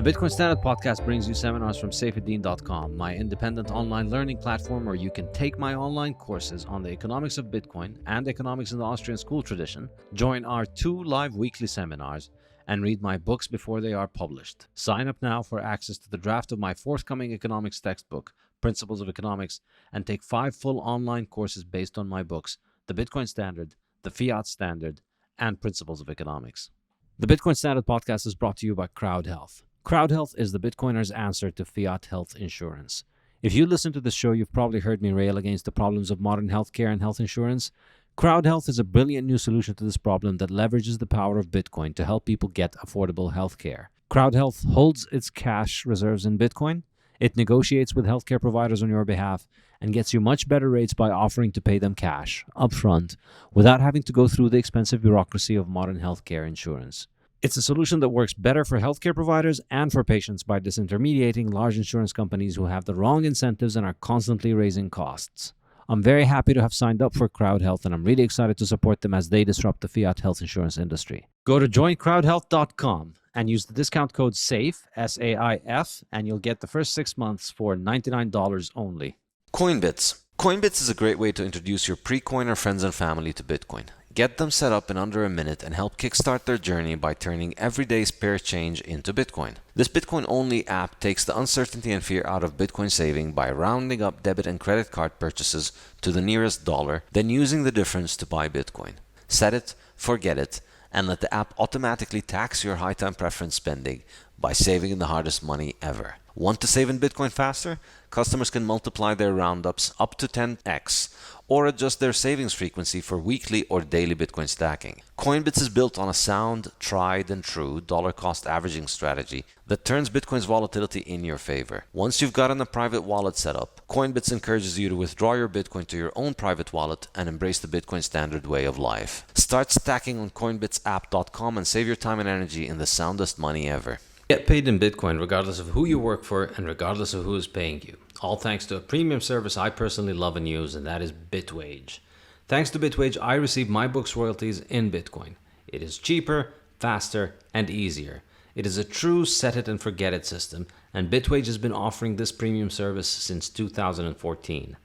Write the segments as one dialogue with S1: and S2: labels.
S1: The Bitcoin Standard podcast brings you seminars from Saifedean.com, my independent online learning platform where you can take my online courses on the economics of Bitcoin and economics in the Austrian school tradition, join our 2 live weekly seminars, and read my books before they are published. Sign up now for access to the draft of my forthcoming economics textbook, Principles of Economics, and take 5 full online courses based on my books, The Bitcoin Standard, The Fiat Standard, and Principles of Economics. The Bitcoin Standard podcast is brought to you by Crowd Health. Crowd Health is the Bitcoiner's answer to fiat health insurance. If you listen to this show, you've probably heard me rail against the problems of modern healthcare and health insurance. Crowd Health is a brilliant new solution to this problem that leverages the power of Bitcoin to help people get affordable healthcare. Crowd Health holds its cash reserves in Bitcoin. It negotiates with healthcare providers on your behalf and gets you much better rates by offering to pay them cash, upfront, without having to go through the expensive bureaucracy of modern healthcare insurance. It's a solution that works better for healthcare providers and for patients by disintermediating large insurance companies who have the wrong incentives and are constantly raising costs. I'm very happy to have signed up for Crowd Health, and I'm really excited to support them as they disrupt the fiat health insurance industry. Go to joincrowdhealth.com and use the discount code SAIF, S-A-I-F, and you'll get the first 6 months for $99 only.
S2: Coinbits. Coinbits is a great way to introduce your pre-coiner friends and family to Bitcoin. Get them set up in under a minute and help kickstart their journey by turning everyday spare change into Bitcoin. This Bitcoin-only app takes the uncertainty and fear out of Bitcoin saving by rounding up debit and credit card purchases to the nearest dollar, then using the difference to buy Bitcoin. Set it, forget it, and let the app automatically tax your high-time preference spending by saving the hardest money ever. Want to save in Bitcoin faster? Customers can multiply their roundups up to 10x or adjust their savings frequency for weekly or daily Bitcoin stacking. Coinbits is built on a sound, tried and true dollar cost averaging strategy that turns Bitcoin's volatility in your favor. Once you've gotten a private wallet set up, Coinbits encourages you to withdraw your Bitcoin to your own private wallet and embrace the Bitcoin Standard way of life. Start stacking on coinbitsapp.com and save your time and energy in the soundest money ever.
S1: Get paid in Bitcoin regardless of who you work for and regardless of who is paying you. All thanks to a premium service I personally love and use, and that is Bitwage. Thanks to Bitwage, I receive my book's royalties in Bitcoin. It is cheaper, faster, and easier. It is a true set it and forget it system, and Bitwage has been offering this premium service since 2014.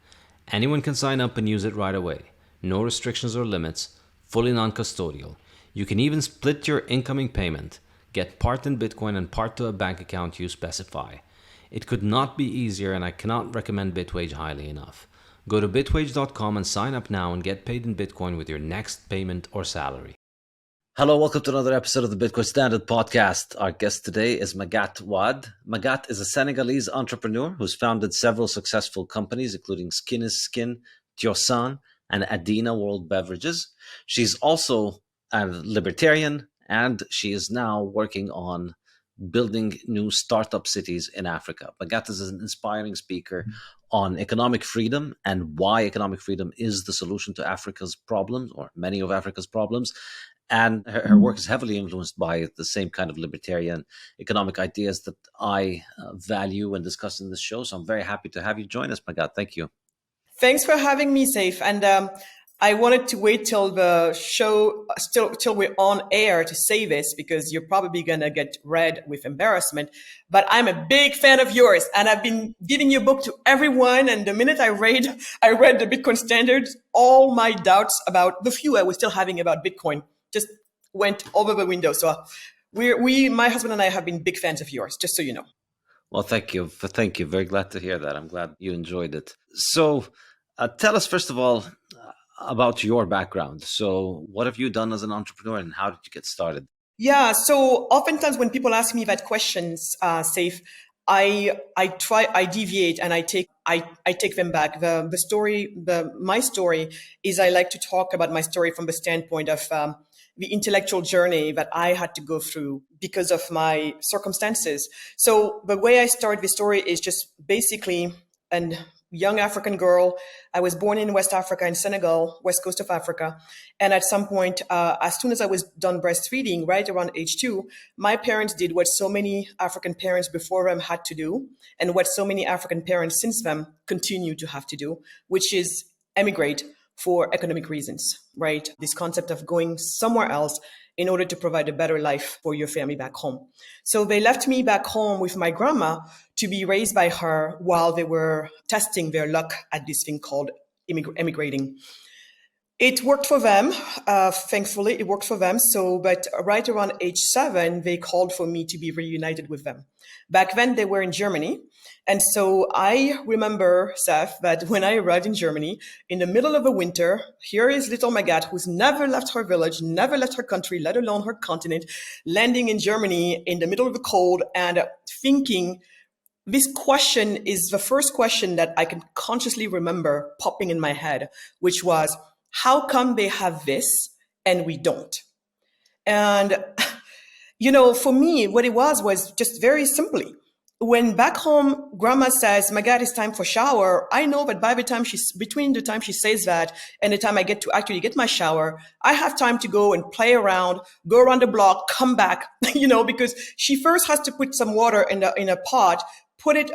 S1: Anyone can sign up and use it right away. No restrictions or limits, fully non-custodial. You can even split your incoming payment. Get part in Bitcoin and part to a bank account you specify. It could not be easier, and I cannot recommend Bitwage highly enough. Go to bitwage.com and sign up now and get paid in Bitcoin with your next payment or salary.
S3: Hello, welcome to another episode of the Bitcoin Standard podcast. Our guest today is Magatte Wade. Magatte is a Senegalese entrepreneur who's founded several successful companies, including Skin is Skin, Tiosan, and Adina World Beverages. She's also a libertarian, and she is now working on building new startup cities in Africa. Magatte is an inspiring speaker on economic freedom and why economic freedom is the solution to Africa's problems, or many of Africa's problems. And her work is heavily influenced by the same kind of libertarian economic ideas that I value and discuss in this show. So I'm very happy to have you join us, Magatte. Thank you.
S4: Thanks for having me, Saif. And I wanted to wait till the show, till we're on air to say this, because you're probably going to get read with embarrassment. But I'm a big fan of yours, and I've been giving your book to everyone. And the minute I read the Bitcoin Standard, all my doubts about the few I was still having about Bitcoin just went over the window. So my husband and I have been big fans of yours, just so you know.
S3: Well, thank you. Thank you. Very glad to hear that. I'm glad you enjoyed it. So tell us, first of all, about your background. So what have you done as an entrepreneur, and how did you get started?
S4: Yeah, so oftentimes when people ask me that questions, Saif, I deviate and I take them back. My story is, I like to talk about my story from the standpoint of the intellectual journey that I had to go through because of my circumstances. So the way I start the story is just basically an young African girl. I was born in West Africa, in Senegal, west coast of Africa. And at some point, as soon as I was done breastfeeding, right around age 2, my parents did what so many African parents before them had to do, and what so many African parents since them continue to have to do, which is emigrate for economic reasons, right? This concept of going somewhere else in order to provide a better life for your family back home. So they left me back home with my grandma to be raised by her while they were testing their luck at this thing called immigrating. It worked for them. Thankfully, it worked for them. So, but right around age 7, they called for me to be reunited with them. Back then, they were in Germany. And so I remember, Seth, that when I arrived in Germany, in the middle of the winter, here is little Magatte, who's never left her village, never left her country, let alone her continent, landing in Germany in the middle of the cold and thinking, this question is the first question that I can consciously remember popping in my head, which was, how come they have this and we don't? And, for me, what it was just very simply, when back home, grandma says, Magatte, it's time for shower, I know that between the time she says that and the time I get to actually get my shower, I have time to go and play around, go around the block, come back, because she first has to put some water in a pot, put it,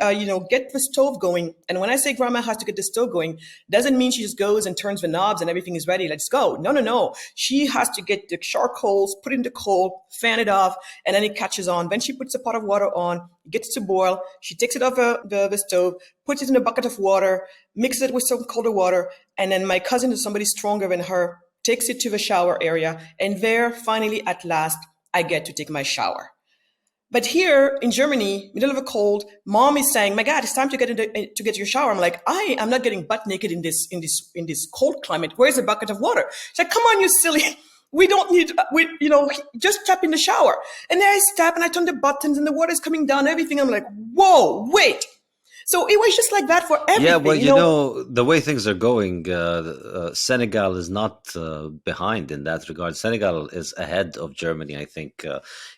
S4: get the stove going. And when I say grandma has to get the stove going, doesn't mean she just goes and turns the knobs and everything is ready. Let's go. No. She has to get the charcoals, put it in the coal, fan it off, and then it catches on. Then she puts a pot of water on, gets to boil. She takes it off the stove, puts it in a bucket of water, mixes it with some colder water. And then my cousin, is somebody stronger than her, takes it to the shower area. And there, finally, at last, I get to take my shower. But here in Germany, middle of a cold, mom is saying, "Magatte, it's time to get your shower." I'm like, I am not getting butt naked in this cold climate. Where's a bucket of water? She's like, "Come on, you silly. We don't need, just step in the shower." And there I step and I turn the buttons and the water is coming down, everything. I'm like, whoa, wait. So it was just like that for everything.
S3: Yeah, well, the way things are going, Senegal is not behind in that regard. Senegal is ahead of Germany, I think.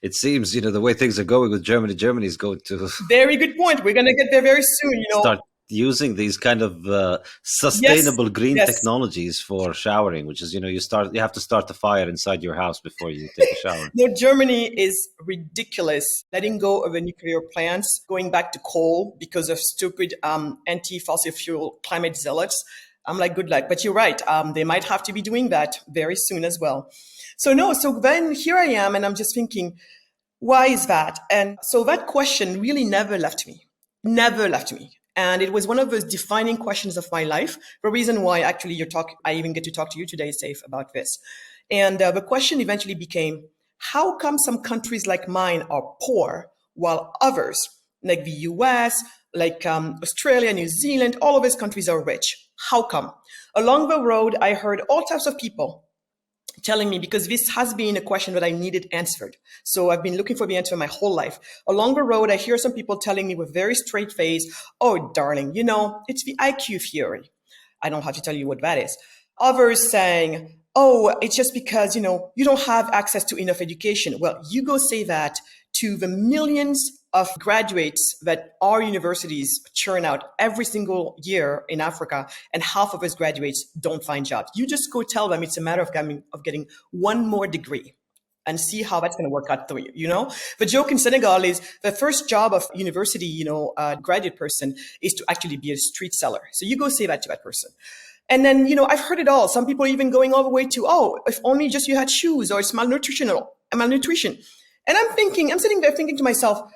S3: It seems, the way things are going with Germany, Germany is going to...
S4: Very good point. We're going to get there very soon,
S3: Start using these kind of sustainable green technologies for showering, which is, you have to start the fire inside your house before you take a shower.
S4: No, Germany is ridiculous. Letting go of the nuclear plants, going back to coal because of stupid anti-fossil fuel climate zealots. I'm like, good luck. But you're right. They might have to be doing that very soon as well. So then here I am and I'm just thinking, why is that? And so that question really never left me. And it was one of those defining questions of my life. The reason why actually I even get to talk to you today, Saif, about this. And the question eventually became, how come some countries like mine are poor while others, like the US, like Australia, New Zealand, all of these countries are rich? How come? Along the road, I heard all types of people telling me, because this has been a question that I needed answered. So I've been looking for the answer my whole life. Along the road, I hear some people telling me with very straight face, "Oh, darling, it's the IQ theory." I don't have to tell you what that is. Others saying, "Oh, it's just because, you don't have access to enough education." Well, you go say that to the millions of graduates that our universities churn out every single year in Africa, and half of those graduates don't find jobs. You just go tell them it's a matter of getting one more degree and see how that's going to work out for you, The joke in Senegal is the first job of university, graduate person is to actually be a street seller. So you go say that to that person. And then, I've heard it all. Some people even going all the way to, "Oh, if only just you had shoes, or it's malnutrition. And I'm sitting there thinking to myself,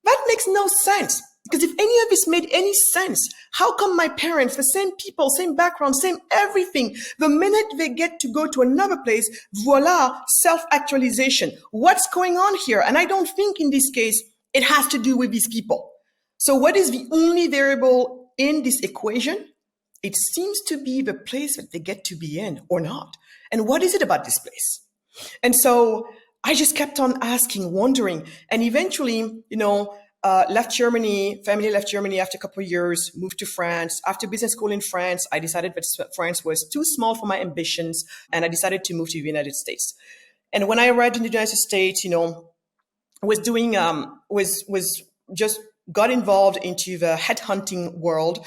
S4: that makes no sense. Because if any of this made any sense, how come my parents, the same people, same background, same everything, the minute they get to go to another place, voila, self-actualization. What's going on here? And I don't think in this case, it has to do with these people. So what is the only variable in this equation? It seems to be the place that they get to be in or not. And what is it about this place? And so I just kept on asking, wondering, and eventually, left Germany, family left Germany after a couple of years, moved to France. After business school in France, I decided that France was too small for my ambitions, and I decided to move to the United States. And when I arrived in the United States, got involved into the headhunting world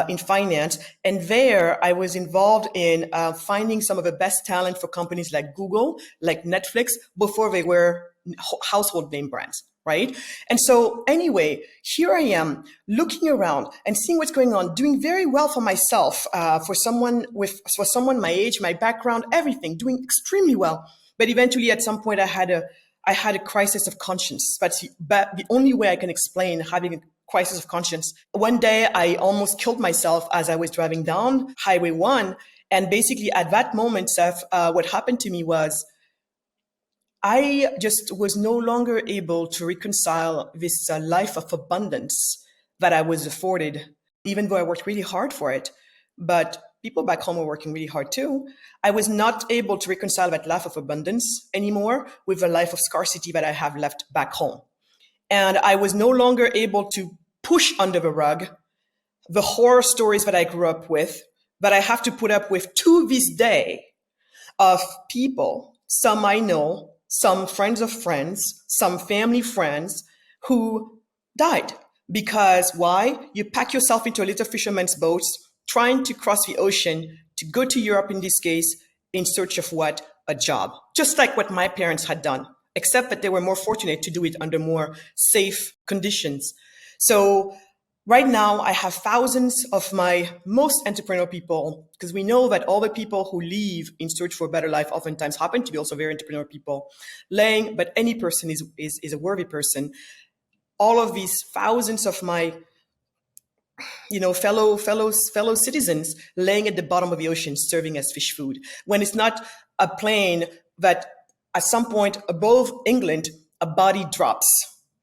S4: in finance. And there I was involved in finding some of the best talent for companies like Google, like Netflix, before they were household name brands. right? And so anyway, here I am looking around and seeing what's going on, doing very well for myself, for someone my age, my background, everything, doing extremely well. But eventually at some point I had a crisis of conscience. But the only way I can explain having a crisis of conscience. One day I almost killed myself as I was driving down Highway 1. And basically at that moment, Seth, what happened to me was I just was no longer able to reconcile this life of abundance that I was afforded, even though I worked really hard for it. But people back home were working really hard too. I was not able to reconcile that life of abundance anymore with the life of scarcity that I have left back home. And I was no longer able to push under the rug the horror stories that I grew up with, that I have to put up with to this day, of people, some I know, some friends of friends, some family friends who died. Because why? You pack yourself into a little fisherman's boat, trying to cross the ocean to go to Europe in this case, in search of what? A job. Just like what my parents had done, except that they were more fortunate to do it under more safe conditions. So right now, I have thousands of my most entrepreneurial people, because we know that all the people who leave in search for a better life oftentimes happen to be also very entrepreneurial people, but any person is a worthy person. All of these thousands of my fellow citizens laying at the bottom of the ocean serving as fish food, when it's not a plane that at some point above England, a body drops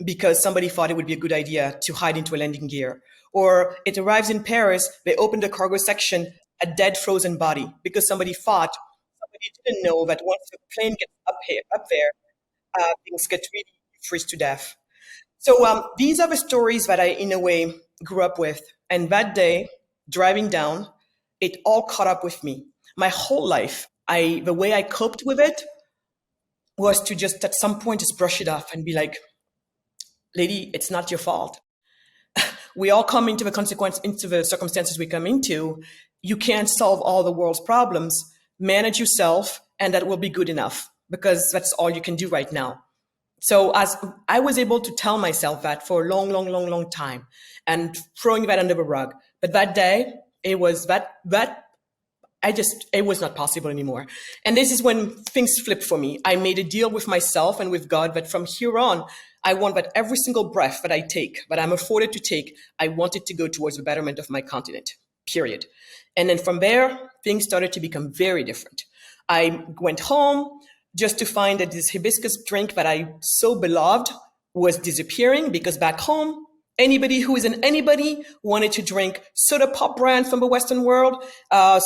S4: because somebody thought it would be a good idea to hide into a landing gear. Or it arrives in Paris, they open the cargo section, a dead frozen body, because somebody didn't know that once the plane gets up there, things get really freeze to death. So these are the stories that I, in a way, grew up with. And that day, driving down, it all caught up with me. My whole life, the way I coped with it was to just at some point just brush it off and be like, lady, it's not your fault. We all come into the circumstances we come into. You can't solve all the world's problems. Manage yourself, and that will be good enough, because that's all you can do right now. So as I was able to tell myself that for a long time, and throwing that under the rug. But that day, it was it was not possible anymore. And this is when things flipped for me. I made a deal with myself and with God that from here on, I want that every single breath that I take, that I'm afforded to take, I want it to go towards the betterment of my continent, period. And then from there, things started to become very different. I went home just to find that this hibiscus drink that I so beloved was disappearing, because back home, anybody who isn't anybody wanted to drink soda pop brands from the Western world.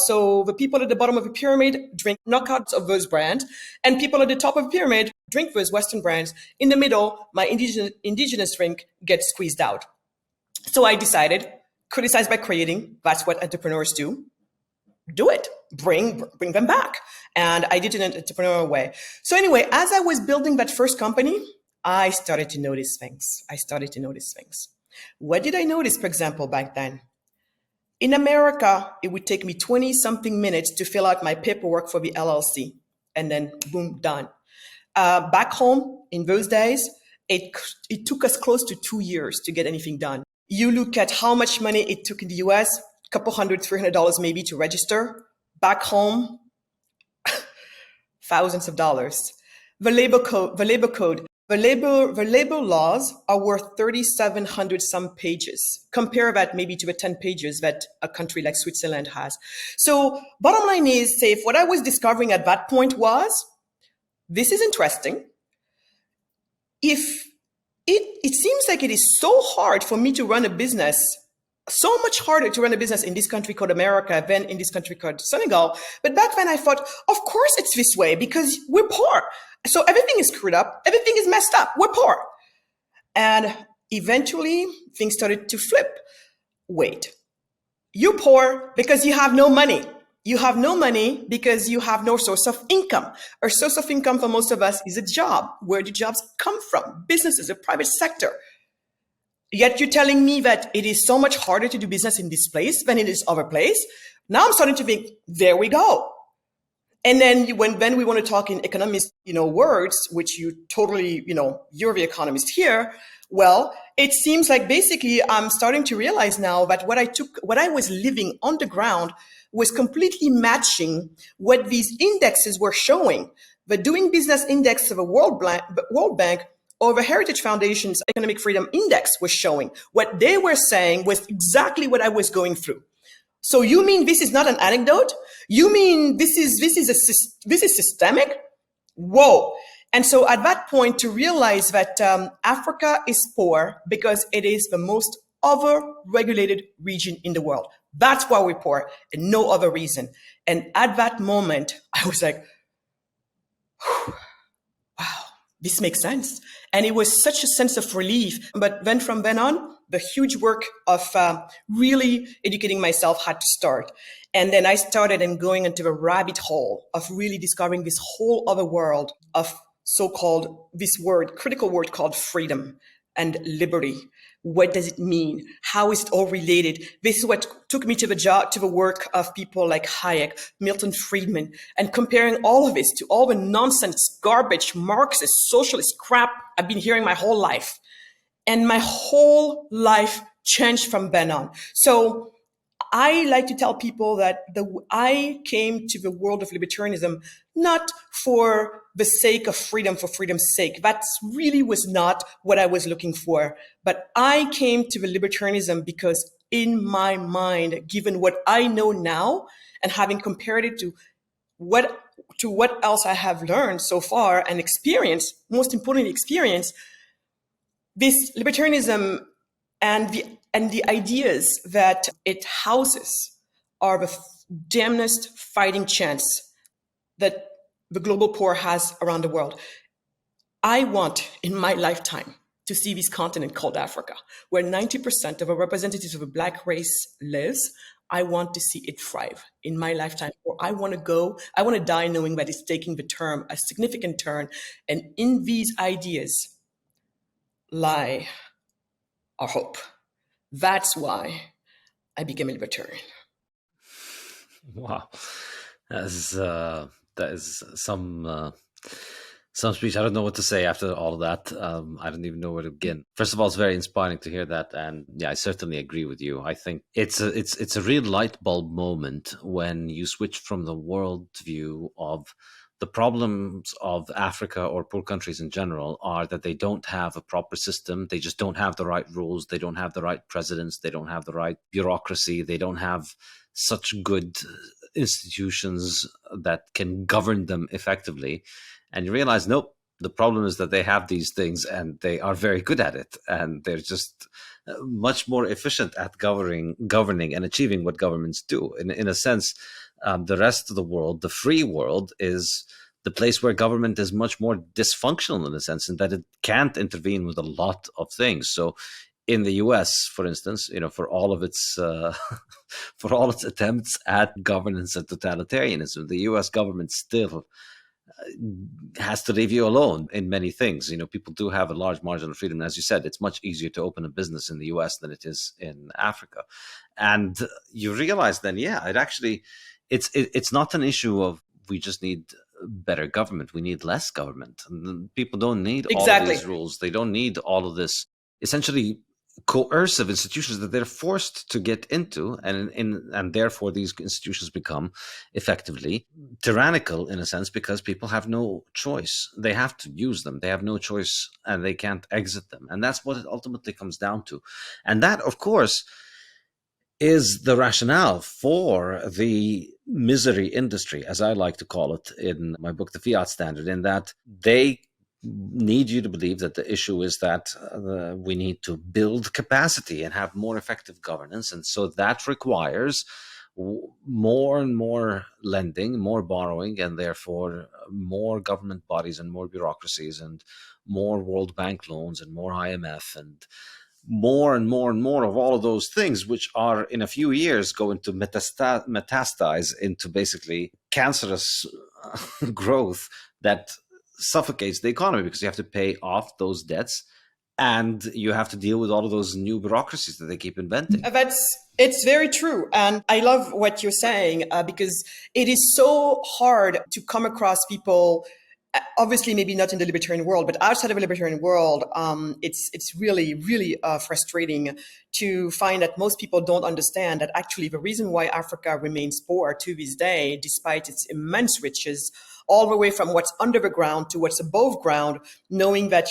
S4: So the people at the bottom of the pyramid drink knockouts of those brands, and people at the top of the pyramid drink those Western brands. In the middle, my indigenous drink gets squeezed out. So I decided, criticize by creating, that's what entrepreneurs do. Do it. Bring them back. And I did it in an entrepreneurial way. So anyway, as I was building that first company, I started to notice things. What did I notice, for example, back then? In America, it would take me 20-something minutes to fill out my paperwork for the LLC. And then, boom, done. Back home, in those days, it took us close to 2 years to get anything done. You look at how much money it took in the US, a couple $100, $300 maybe to register. Back home, thousands of dollars. The labor laws are worth 3,700 some pages. Compare that maybe to the 10 pages that a country like Switzerland has. So bottom line is, Saif, what I was discovering at that point was, this is interesting. If it seems like it is so hard for me to run a business, so much harder to run a business in this country called America than in this country called Senegal. But back then I thought, of course it's this way, because we're poor. So everything is screwed up. Everything is messed up. We're poor. And eventually things started to flip. Wait, you're poor because you have no money. You have no money because you have no source of income. Our source of income for most of us is a job. Where do jobs come from? Businesses, the private sector. Yet you're telling me that it is so much harder to do business in this place than in this other place. Now I'm starting to think, there we go. And then when we want to talk in economist, words, which you totally, you're the economist here. Well, it seems like basically I'm starting to realize now that what I was living on the ground was completely matching what these indexes were showing. The Doing Business Index of a World Bank or the Heritage Foundation's Economic Freedom Index was showing. What they were saying was exactly what I was going through. So you mean this is not an anecdote? You mean this is systemic? Whoa. And so at that point, to realize that Africa is poor because it is the most over-regulated region in the world. That's why we're poor and no other reason. And at that moment, I was like, wow, this makes sense. And it was such a sense of relief. But then from then on, the huge work of really educating myself had to start. And then I started and going into the rabbit hole of really discovering this whole other world of so-called, critical word called freedom and liberty. What does it mean? How is it all related? This is what took me to the work of people like Hayek, Milton Friedman, and comparing all of this to all the nonsense, garbage, Marxist, socialist crap I've been hearing my whole life. And my whole life changed from then on. So I like to tell people that I came to the world of libertarianism not for the sake of freedom, for freedom's sake. That really was not what I was looking for. But I came to the libertarianism because in my mind, given what I know now and having compared it to what else I have learned so far and experienced, most importantly experience, this libertarianism and the ideas that it houses are the damnedest fighting chance that the global poor has around the world. I want in my lifetime to see this continent called Africa, where 90% of the representatives of the Black race lives. I want to see it thrive in my lifetime, or I want to die knowing that it's taking a significant turn. And in these ideas lie our hope. That's why I became a libertarian.
S3: Wow, that is some speech. I don't know what to say after all of that. I don't even know where to begin. First of all, it's very inspiring to hear that, and yeah, I certainly agree with you. I think it's a real light bulb moment when you switch from the world view of the problems of Africa or poor countries in general are that they don't have a proper system. They just don't have the right rules. They don't have the right presidents. They don't have the right bureaucracy. They don't have such good institutions that can govern them effectively. And you realize, nope, the problem is that they have these things and they are very good at it. And they're just much more efficient at governing and achieving what governments do. In a sense, the rest of the world, the free world, is the place where government is much more dysfunctional in a sense, in that it can't intervene with a lot of things. So in the US, for instance, for all of its for all its attempts at governance and totalitarianism, the US government still has to leave you alone in many things. People do have a large margin of freedom. As you said, it's much easier to open a business in the US than it is in Africa. And you realize then, yeah, it's not an issue of we just need better government. We need less government. And people don't need all of these rules. They don't need all of this essentially coercive institutions that they're forced to get into, and therefore these institutions become effectively tyrannical in a sense because people have no choice. They have to use them. They have no choice and they can't exit them. And that's what it ultimately comes down to. And that, of course, is the rationale for the misery industry, as I like to call it in my book, The Fiat Standard, in that they need you to believe that the issue is that we need to build capacity and have more effective governance. And so that requires more and more lending, more borrowing, and therefore more government bodies and more bureaucracies and more World Bank loans and more IMF and more and more and more of all of those things, which are in a few years going to metastasize into basically cancerous growth that suffocates the economy because you have to pay off those debts And you have to deal with all of those new bureaucracies that they keep inventing.
S4: It's very true. And I love what you're saying because it is so hard to come across people, obviously maybe not in the libertarian world, but outside of the libertarian world, it's really, really frustrating to find that most people don't understand that actually the reason why Africa remains poor to this day, despite its immense riches, all the way from what's under the ground to what's above ground, knowing that,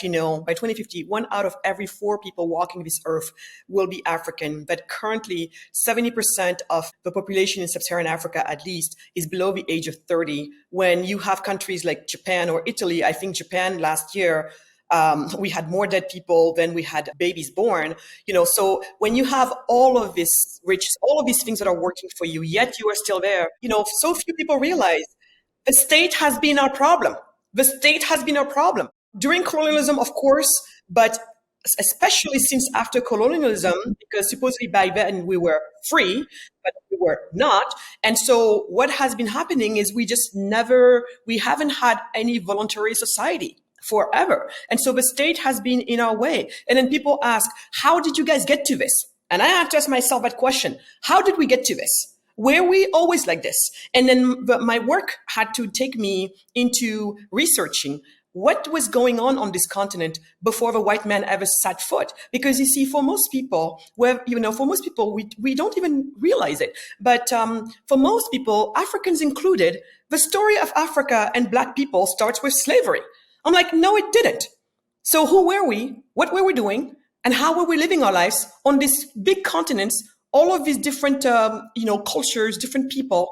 S4: by 2050, 1 out of every 4 people walking this earth will be African, that currently 70% of the population in sub-Saharan Africa, at least, is below the age of 30. When you have countries like Japan or Italy, I think Japan last year, we had more dead people than we had babies born, so when you have all of this riches, all of these things that are working for you, yet you are still there, so few people realize the state has been our problem. The state has been our problem. During colonialism, of course, but especially since after colonialism, because supposedly by then we were free, but we were not. And so what has been happening is we haven't had any voluntary society forever. And so the state has been in our way. And then people ask, how did you guys get to this? And I have to ask myself that question. How did we get to this? Were we always like this? And then my work had to take me into researching what was going on this continent before the white man ever set foot. Because you see, for most people, we don't even realize it. But for most people, Africans included, the story of Africa and Black people starts with slavery. I'm like, no, it didn't. So who were we? What were we doing? And how were we living our lives on these big continents? All of these different, cultures, different people,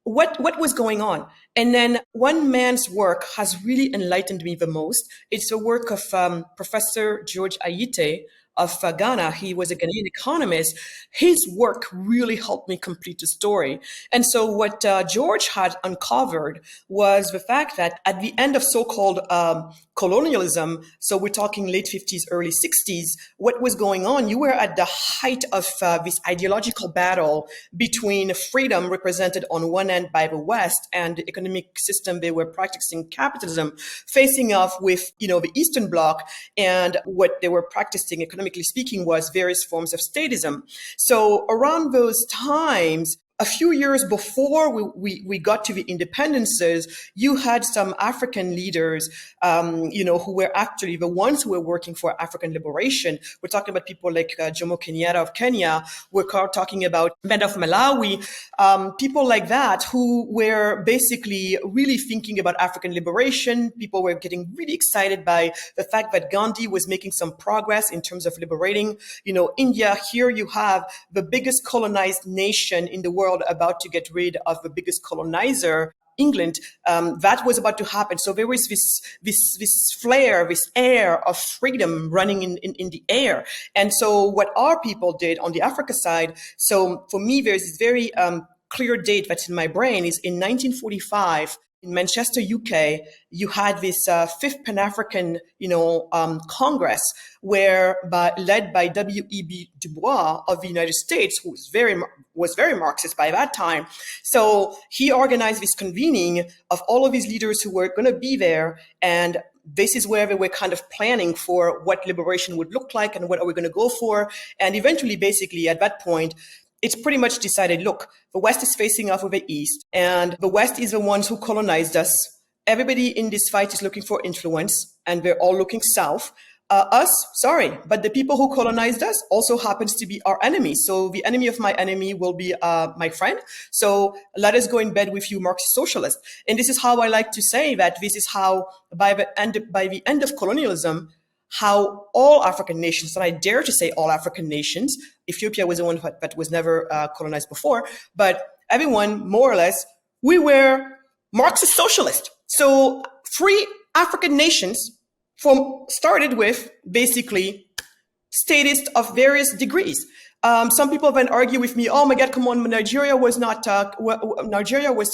S4: what was going on? And then one man's work has really enlightened me the most. It's the work of Professor George Ayite of Ghana. He was a Ghanaian economist. His work really helped me complete the story. And so what George had uncovered was the fact that at the end of so-called colonialism, so we're talking late 50s, early 60s, what was going on? You were at the height of this ideological battle between freedom represented on one end by the West and the economic system they were practicing, capitalism, facing off with, the Eastern Bloc, and what they were practicing, economically speaking, was various forms of statism. So around those times, a few years before we got to the independences, you had some African leaders, who were actually the ones who were working for African liberation. We're talking about people like Jomo Kenyatta of Kenya. We're talking about men of Malawi, people like that who were basically really thinking about African liberation. People were getting really excited by the fact that Gandhi was making some progress in terms of liberating, India. Here you have the biggest colonized nation in the world about to get rid of the biggest colonizer, England. That was about to happen. So there was this flare, this air of freedom running in the air. And so what our people did on the Africa side, so for me, there's this very clear date that's in my brain, is in 1945, in Manchester, UK, you had this fifth Pan-African, Congress, led by W.E.B. Du Bois of the United States, who was very Marxist by that time. So he organized this convening of all of these leaders who were going to be there, and this is where they were kind of planning for what liberation would look like and what are we going to go for. And eventually, basically, at that point, it's pretty much decided, look, the West is facing off with the East, and the West is the ones who colonized us. Everybody in this fight is looking for influence, and we're all looking south. But the people who colonized us also happens to be our enemy. So the enemy of my enemy will be my friend. So let us go in bed with you, Marxist socialist. And this is how I like to say that this is how, by the end of colonialism, how all African nations, and I dare to say all African nations, Ethiopia was the one that was never colonized before, but everyone, more or less, we were Marxist socialist. So free African nations started with basically statists of various degrees. Some people then argue with me, oh my God, come on, Nigeria was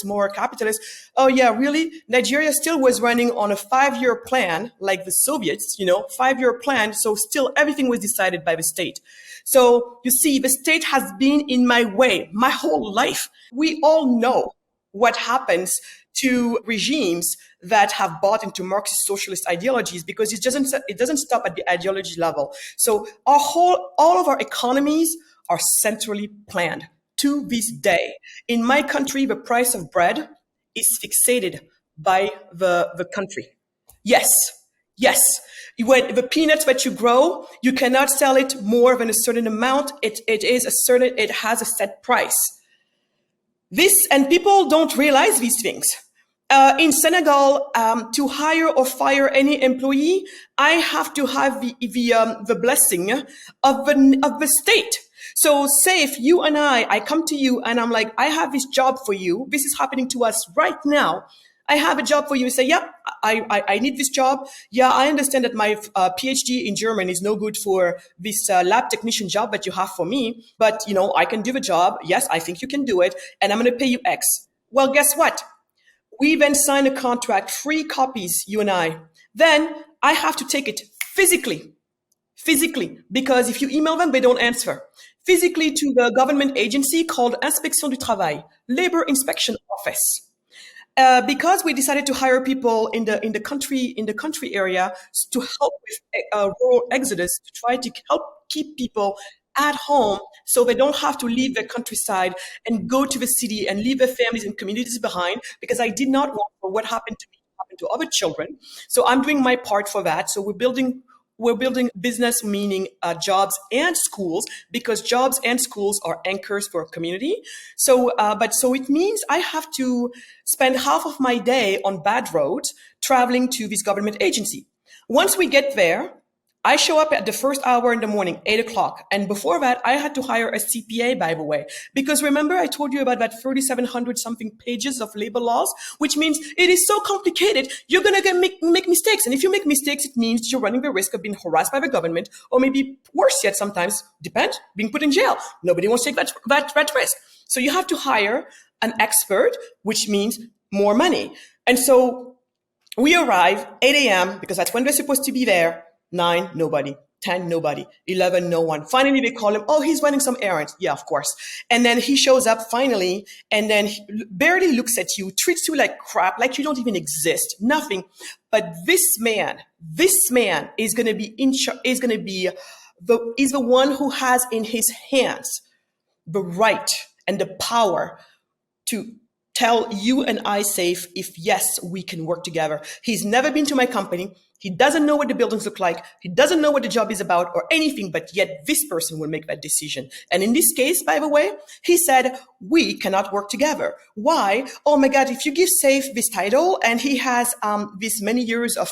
S4: more capitalist. Oh yeah, really? Nigeria still was running on a 5-year plan, like the Soviets, 5-year plan. So still everything was decided by the state. So you see, the state has been in my way my whole life. We all know what happens to regimes that have bought into Marxist socialist ideologies, because it doesn't stop at the ideology level. So all of our economies are centrally planned to this day. In my country, the price of bread is fixated by the country. Yes. When the peanuts that you grow, you cannot sell it more than a certain amount. It has a set price. And people don't realize these things. In Senegal, to hire or fire any employee, I have to have the blessing of the state. So say if you and I come to you and I'm like, I have this job for you. This is happening to us right now. I have a job for you. You say, yeah, I need this job. Yeah, I understand that my PhD in German is no good for this lab technician job that you have for me. But, I can do the job. Yes, I think you can do it. And I'm going to pay you X. Well, guess what? We then sign a contract, 3 copies, you and I. Then I have to take it physically, because if you email them, they don't answer. Physically to the government agency called Inspection du Travail, Labor Inspection Office. Because we decided to hire people in the country area to help with rural exodus, to try to help keep people at home so they don't have to leave their countryside and go to the city and leave their families and communities behind, because I did not want for what happened to me to happen to other children. So I'm doing my part for that. So we're building business, meaning jobs and schools, because jobs and schools are anchors for a community. So it means I have to spend half of my day on bad roads traveling to this government agency. Once we get there, I show up at the first hour in the morning, 8:00. And before that, I had to hire a CPA, by the way, because remember I told you about that 3,700 something pages of labor laws, which means it is so complicated. You're going to make mistakes. And if you make mistakes, it means you're running the risk of being harassed by the government, or maybe worse yet, sometimes, being put in jail. Nobody wants to take that risk. So you have to hire an expert, which means more money. And so we arrive 8 a.m. because that's when we're supposed to be there. 9, nobody. 10, nobody. 11, no one. Finally, they call him. Oh, he's running some errands. Yeah, of course. And then he shows up finally, and then he barely looks at you, treats you like crap, like you don't even exist. Nothing. But this man is going to be is the one who has in his hands the right and the power to tell you and I, Saif, if yes, we can work together. He's never been to my company. He doesn't know what the buildings look like. He doesn't know what the job is about or anything, but yet this person will make that decision. And in this case, by the way, he said, we cannot work together. Why? Oh my God, if you give Saif this title and he has this many years of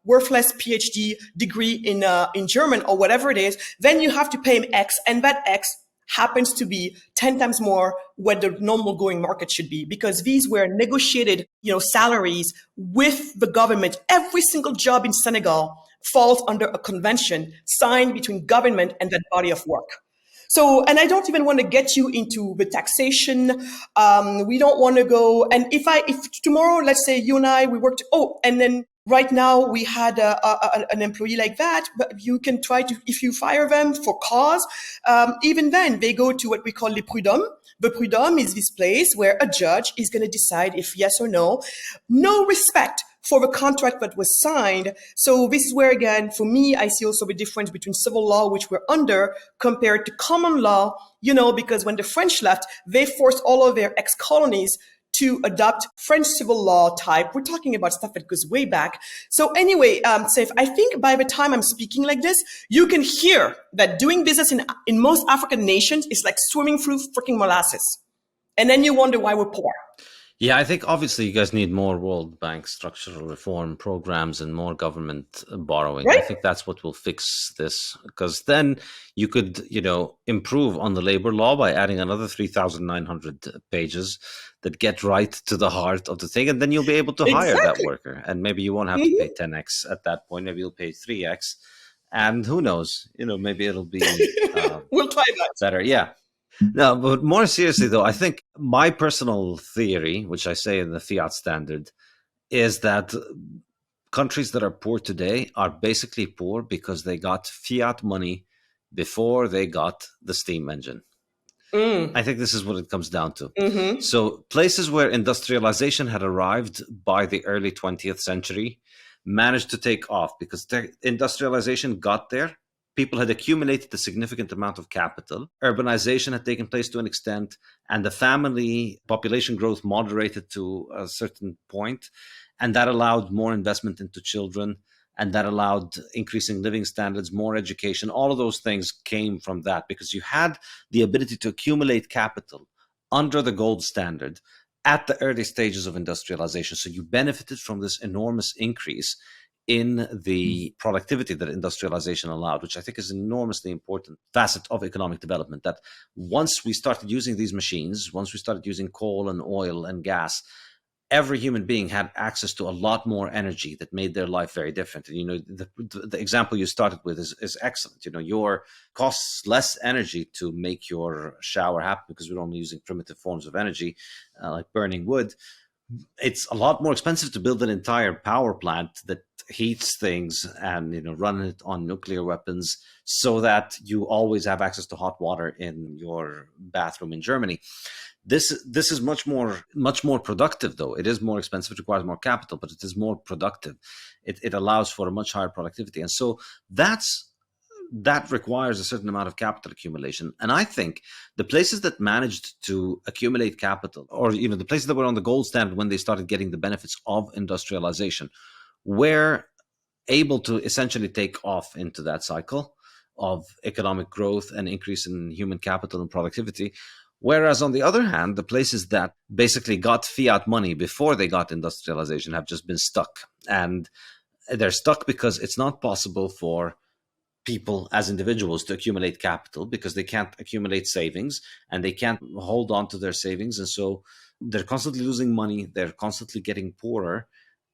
S4: worthless PhD degree in German or whatever it is, then you have to pay him X, and that X happens to be 10 times more what the normal going market should be, because these were negotiated, salaries with the government. Every single job in Senegal falls under a convention signed between government and that body of work. So, and I don't even want to get you into the taxation. We don't want to go. And if tomorrow, let's say you and I, we worked, and then right now we had an employee like that, but you can try to, if you fire them for cause, even then they go to what we call les prud'hommes. The prud'homme is this place where a judge is going to decide if yes or no. No respect for the contract that was signed. So this is where, again, for me, I see also the difference between civil law, which we're under, compared to common law, because when the French left, they forced all of their ex-colonies to adopt French civil law type. We're talking about stuff that goes way back. So anyway, Saif, I think by the time I'm speaking like this, you can hear that doing business in most African nations is like swimming through freaking molasses. And then you wonder why we're poor.
S1: Yeah, I think obviously you guys need more World Bank structural reform programs and more government borrowing.
S4: Right?
S1: I think that's what will fix this, because then you could, improve on the labor law by adding another 3,900 pages that get right to the heart of the thing. And then you'll be able to hire that worker. And maybe you won't have to pay 10x at that point. Maybe you'll pay 3x. And who knows, maybe it'll be
S4: we'll try that.
S1: better. Yeah. No, but more seriously, though, I think my personal theory, which I say in the Fiat Standard, is that countries that are poor today are basically poor because they got fiat money before they got the steam engine.
S3: I think this is what it comes down to. So places where industrialization had arrived by the early 20th century managed to take off because industrialization got there. People had accumulated a significant amount of capital. Urbanization had taken place to an extent, and the family population growth moderated to a certain point, and that allowed more investment into children, and that allowed increasing living standards, more education. All of those things came from that because you had the ability to accumulate capital under the gold standard at the early stages of industrialization. So you benefited from this enormous increase in the productivity that industrialization allowed, which I think is an enormously important facet of economic development. That once we started using these machines, once we started using coal and oil and gas, every human being had access to a lot more energy that made their life very different. And, the example you started with is excellent. Your costs less energy to make your shower happen because we're only using primitive forms of energy, like burning wood. It's a lot more expensive to build an entire power plant that heats things and run it on nuclear weapons so that you always have access to hot water in your bathroom in Germany. This is much more productive, though. It is more expensive, it requires more capital, but it is more productive. It allows for a much higher productivity. And so that requires a certain amount of capital accumulation. And I think the places that managed to accumulate capital, or the places that were on the gold standard when they started getting the benefits of industrialization, were able to essentially take off into that cycle of economic growth and increase in human capital and productivity. Whereas on the other hand, the places that basically got fiat money before they got industrialization have just been stuck. And they're stuck because it's not possible for people as individuals to accumulate capital because they can't accumulate savings and they can't hold on to their savings. And so they're constantly losing money. They're constantly getting poorer.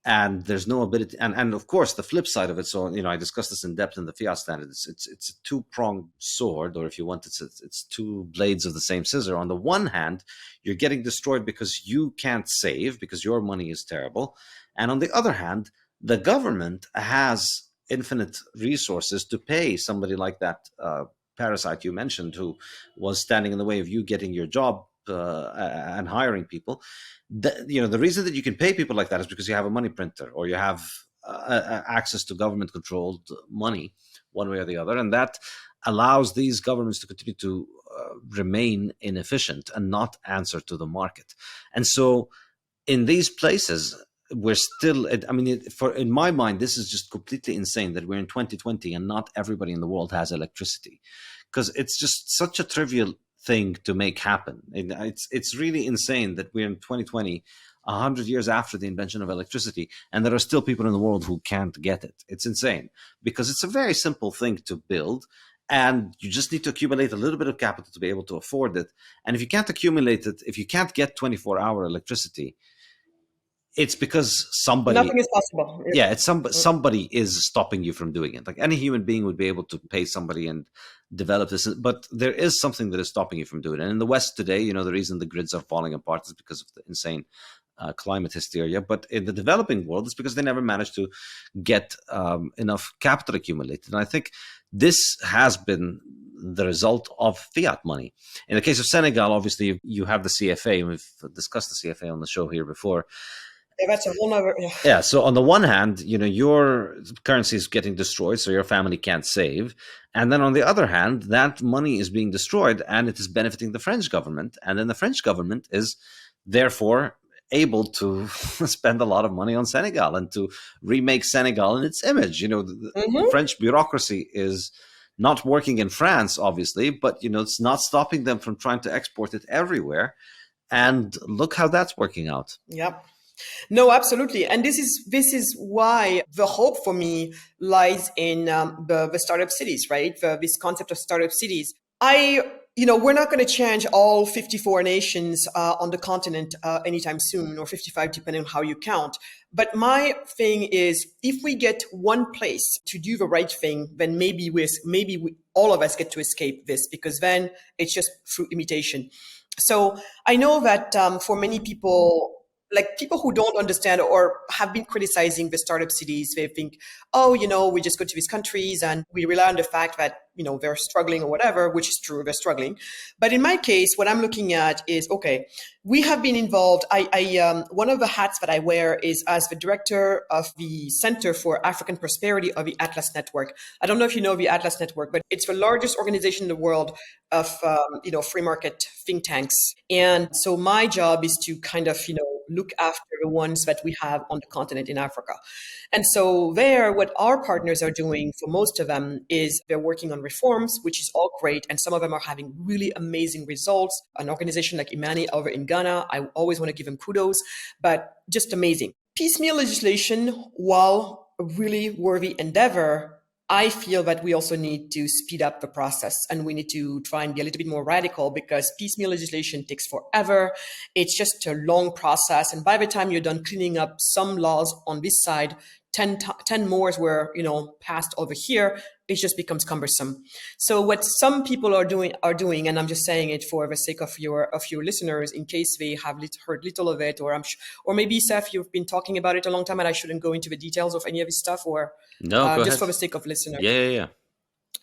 S3: And there's no ability. And of course, the flip side of it. So, I discussed this in depth in the Fiat Standard. It's a two-pronged sword, or if you want, it's two blades of the same scissor. On the one hand, you're getting destroyed because you can't save because your money is terrible. And on the other hand, the government has infinite resources to pay somebody like that parasite you mentioned who was standing in the way of you getting your job and hiring people. The reason that you can pay people like that is because you have a money printer or you have access to government controlled money one way or the other. And that allows these governments to continue to remain inefficient and not answer to the market. And so in these places, we're still, in my mind, this is just completely insane that we're in 2020 and not everybody in the world has electricity, because it's just such a trivial thing to make happen. It's really insane that we're in 2020, 100 years after the invention of electricity, and there are still people in the world who can't get it. It's insane because it's a very simple thing to build, and you just need to accumulate a little bit of capital to be able to afford it. And if you can't accumulate it, if you can't get 24-hour electricity, it's because
S4: nothing is possible.
S3: Yeah, it's somebody is stopping you from doing it. Like any human being would be able to pay somebody and develop this, but there is something that is stopping you from doing it. And in the West today, the reason the grids are falling apart is because of the insane climate hysteria. But in the developing world, it's because they never managed to get enough capital accumulated. And I think this has been the result of fiat money. In the case of Senegal, obviously, you have the CFA, and we've discussed the CFA on the show here before.
S4: Yeah, that's a whole nother.
S3: Yeah. So on the one hand, your currency is getting destroyed, so your family can't save. And then on the other hand, that money is being destroyed and it is benefiting the French government. And then the French government is therefore able to spend a lot of money on Senegal and to remake Senegal in its image. The French bureaucracy is not working in France, obviously, but, it's not stopping them from trying to export it everywhere. And look how that's working out.
S4: Yep. No, absolutely. And this is why the hope for me lies in the startup cities, right? This concept of startup cities. We're not going to change all 54 nations on the continent anytime soon, or 55, depending on how you count. But my thing is, if we get one place to do the right thing, then maybe all of us get to escape this, because then it's just through imitation. So I know that for many people, like people who don't understand or have been criticizing the startup cities, they think, oh, we just go to these countries and we rely on the fact that, they're struggling or whatever, which is true, they're struggling. But in my case, what I'm looking at is, okay, we have been involved. One of the hats that I wear is as the director of the Center for African Prosperity of the Atlas Network. I don't know if you know the Atlas Network, but it's the largest organization in the world of, free market think tanks. And so my job is to kind of, look after the ones that we have on the continent in Africa. And so there, what our partners are doing for most of them is they're working on reforms, which is all great. And some of them are having really amazing results. An organization like Imani over in Ghana, I always want to give them kudos, but just amazing. Piecemeal legislation, while a really worthy endeavor, I feel that we also need to speed up the process and we need to try and be a little bit more radical because piecemeal legislation takes forever. It's just a long process. And by the time you're done cleaning up some laws on this side, 10 more were, passed over here, it just becomes cumbersome. So what some people are doing, and I'm just saying it for the sake of your listeners, in case they have heard little of it, or maybe Seth, you've been talking about it a long time, and I shouldn't go into the details of any of this stuff, or
S3: no, go
S4: just
S3: ahead.
S4: for the sake of listeners.
S3: Yeah.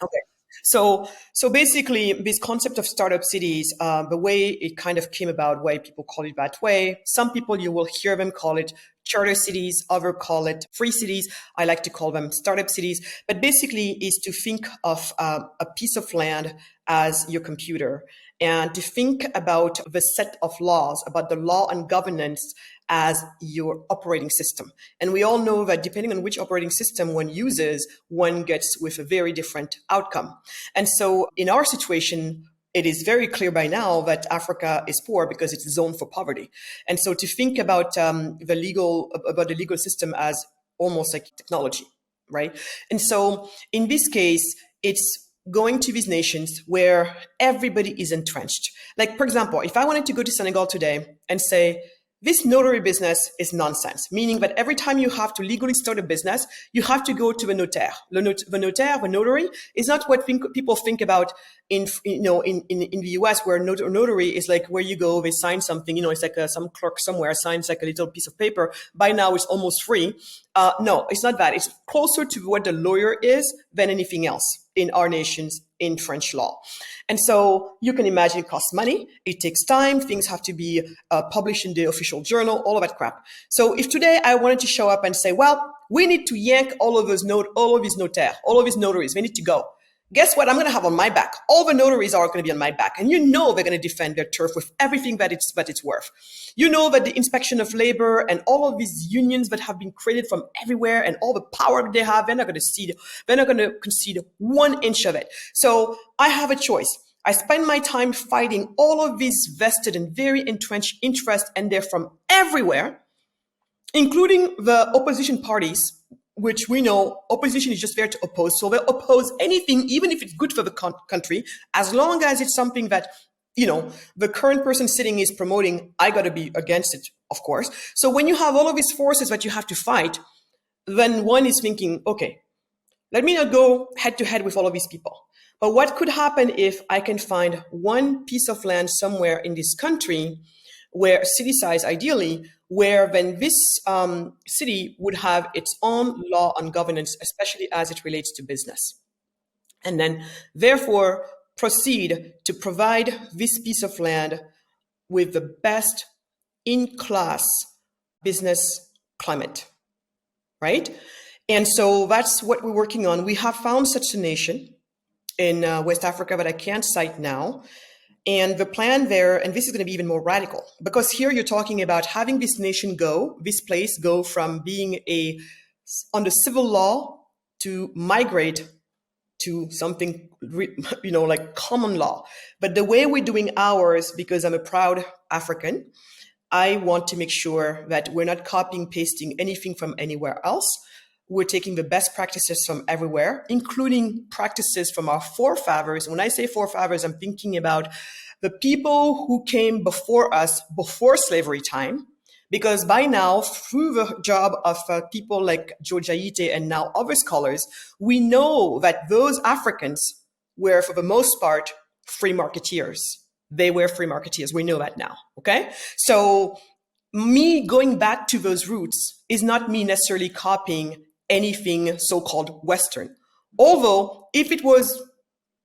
S4: Okay. So basically, this concept of startup cities, the way it kind of came about, why people call it that way. Some people, you will hear them call it charter cities, others call it free cities. I like to call them startup cities. But basically, is to think of a piece of land as your computer and to think about the set of laws, about the law and governance as your operating system. And we all know that depending on which operating system one uses, one gets with a very different outcome. And so in our situation, it is very clear by now that Africa is poor because it's zoned for poverty. And so to think about the legal system as almost like technology, right? And so in this case, it's going to these nations where everybody is entrenched. Like, for example, if I wanted to go to Senegal today and say, this notary business is nonsense, meaning that every time you have to legally start a business, you have to go to the notaire. The notary, is not what people think about in the US, where notary is like where you go, they sign something, it's like some clerk somewhere signs like a little piece of paper. By now, it's almost free. No, it's not that. It's closer to what the lawyer is than anything else in our nations in French law. And so you can imagine it costs money. It takes time. Things have to be published in the official journal, all of that crap. So if today I wanted to show up and say, well, we need to yank all of these notaries, they need to go. Guess what I'm going to have on my back? All the notaries are going to be on my back. And they're going to defend their turf with everything that it's worth. You know that the inspection of labor and all of these unions that have been created from everywhere and all the power that they have, they're not going to concede 1 inch of it. So I have a choice. I spend my time fighting all of these vested and very entrenched interests, and they're from everywhere, including the opposition parties, which we know opposition is just there to oppose. So they'll oppose anything, even if it's good for the country, as long as it's something that, the current person sitting is promoting. I got to be against it, of course. So when you have all of these forces that you have to fight, then one is thinking, okay, let me not go head to head with all of these people. But what could happen if I can find one piece of land somewhere in this country, where city size ideally, where then this city would have its own law and governance, especially as it relates to business. And then therefore proceed to provide this piece of land with the best in-class business climate, right? And so that's what we're working on. We have found such a nation in West Africa that I can't cite now. And the plan there, and this is going to be even more radical, because here you're talking about having this place go from being under civil law to migrate to something, like common law. But the way we're doing ours, because I'm a proud African, I want to make sure that we're not copying, pasting anything from anywhere else. We're taking the best practices from everywhere, including practices from our forefathers. When I say forefathers, I'm thinking about the people who came before us, before slavery time, because by now, through the job of people like George Aite and now other scholars, we know that those Africans were, for the most part, free marketeers. They were free marketeers. We know that now, okay? So me going back to those roots is not me necessarily copying anything so-called Western. Although if it was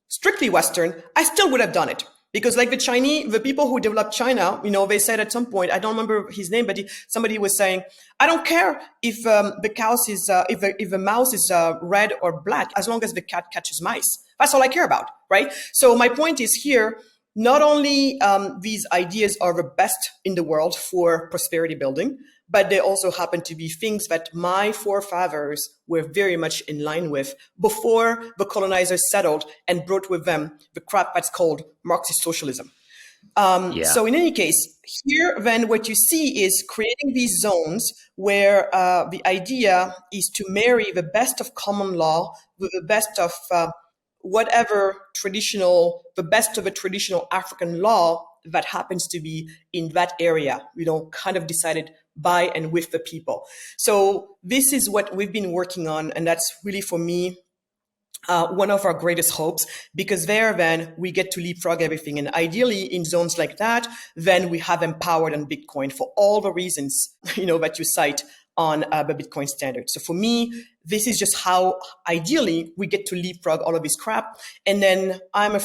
S4: strictly Western, I still would have done it. Because like the people who developed China, they said at some point, I don't remember his name, but somebody was saying, I don't care if if the mouse is red or black, as long as the cat catches mice. That's all I care about, right? So my point is here, not only these ideas are the best in the world for prosperity building, but they also happen to be things that my forefathers were very much in line with before the colonizers settled and brought with them the crap that's called Marxist socialism. So in any case, here then what you see is creating these zones where the idea is to marry the best of common law with the best of the best of a traditional African law that happens to be in that area, kind of decided by and with the people. So this is what we've been working on. And that's really, for me, one of our greatest hopes, because there then we get to leapfrog everything. And ideally in zones like that, then we have empowered on Bitcoin for all the reasons, that you cite on the Bitcoin standard. So for me, this is just how ideally we get to leapfrog all of this crap. And then I'm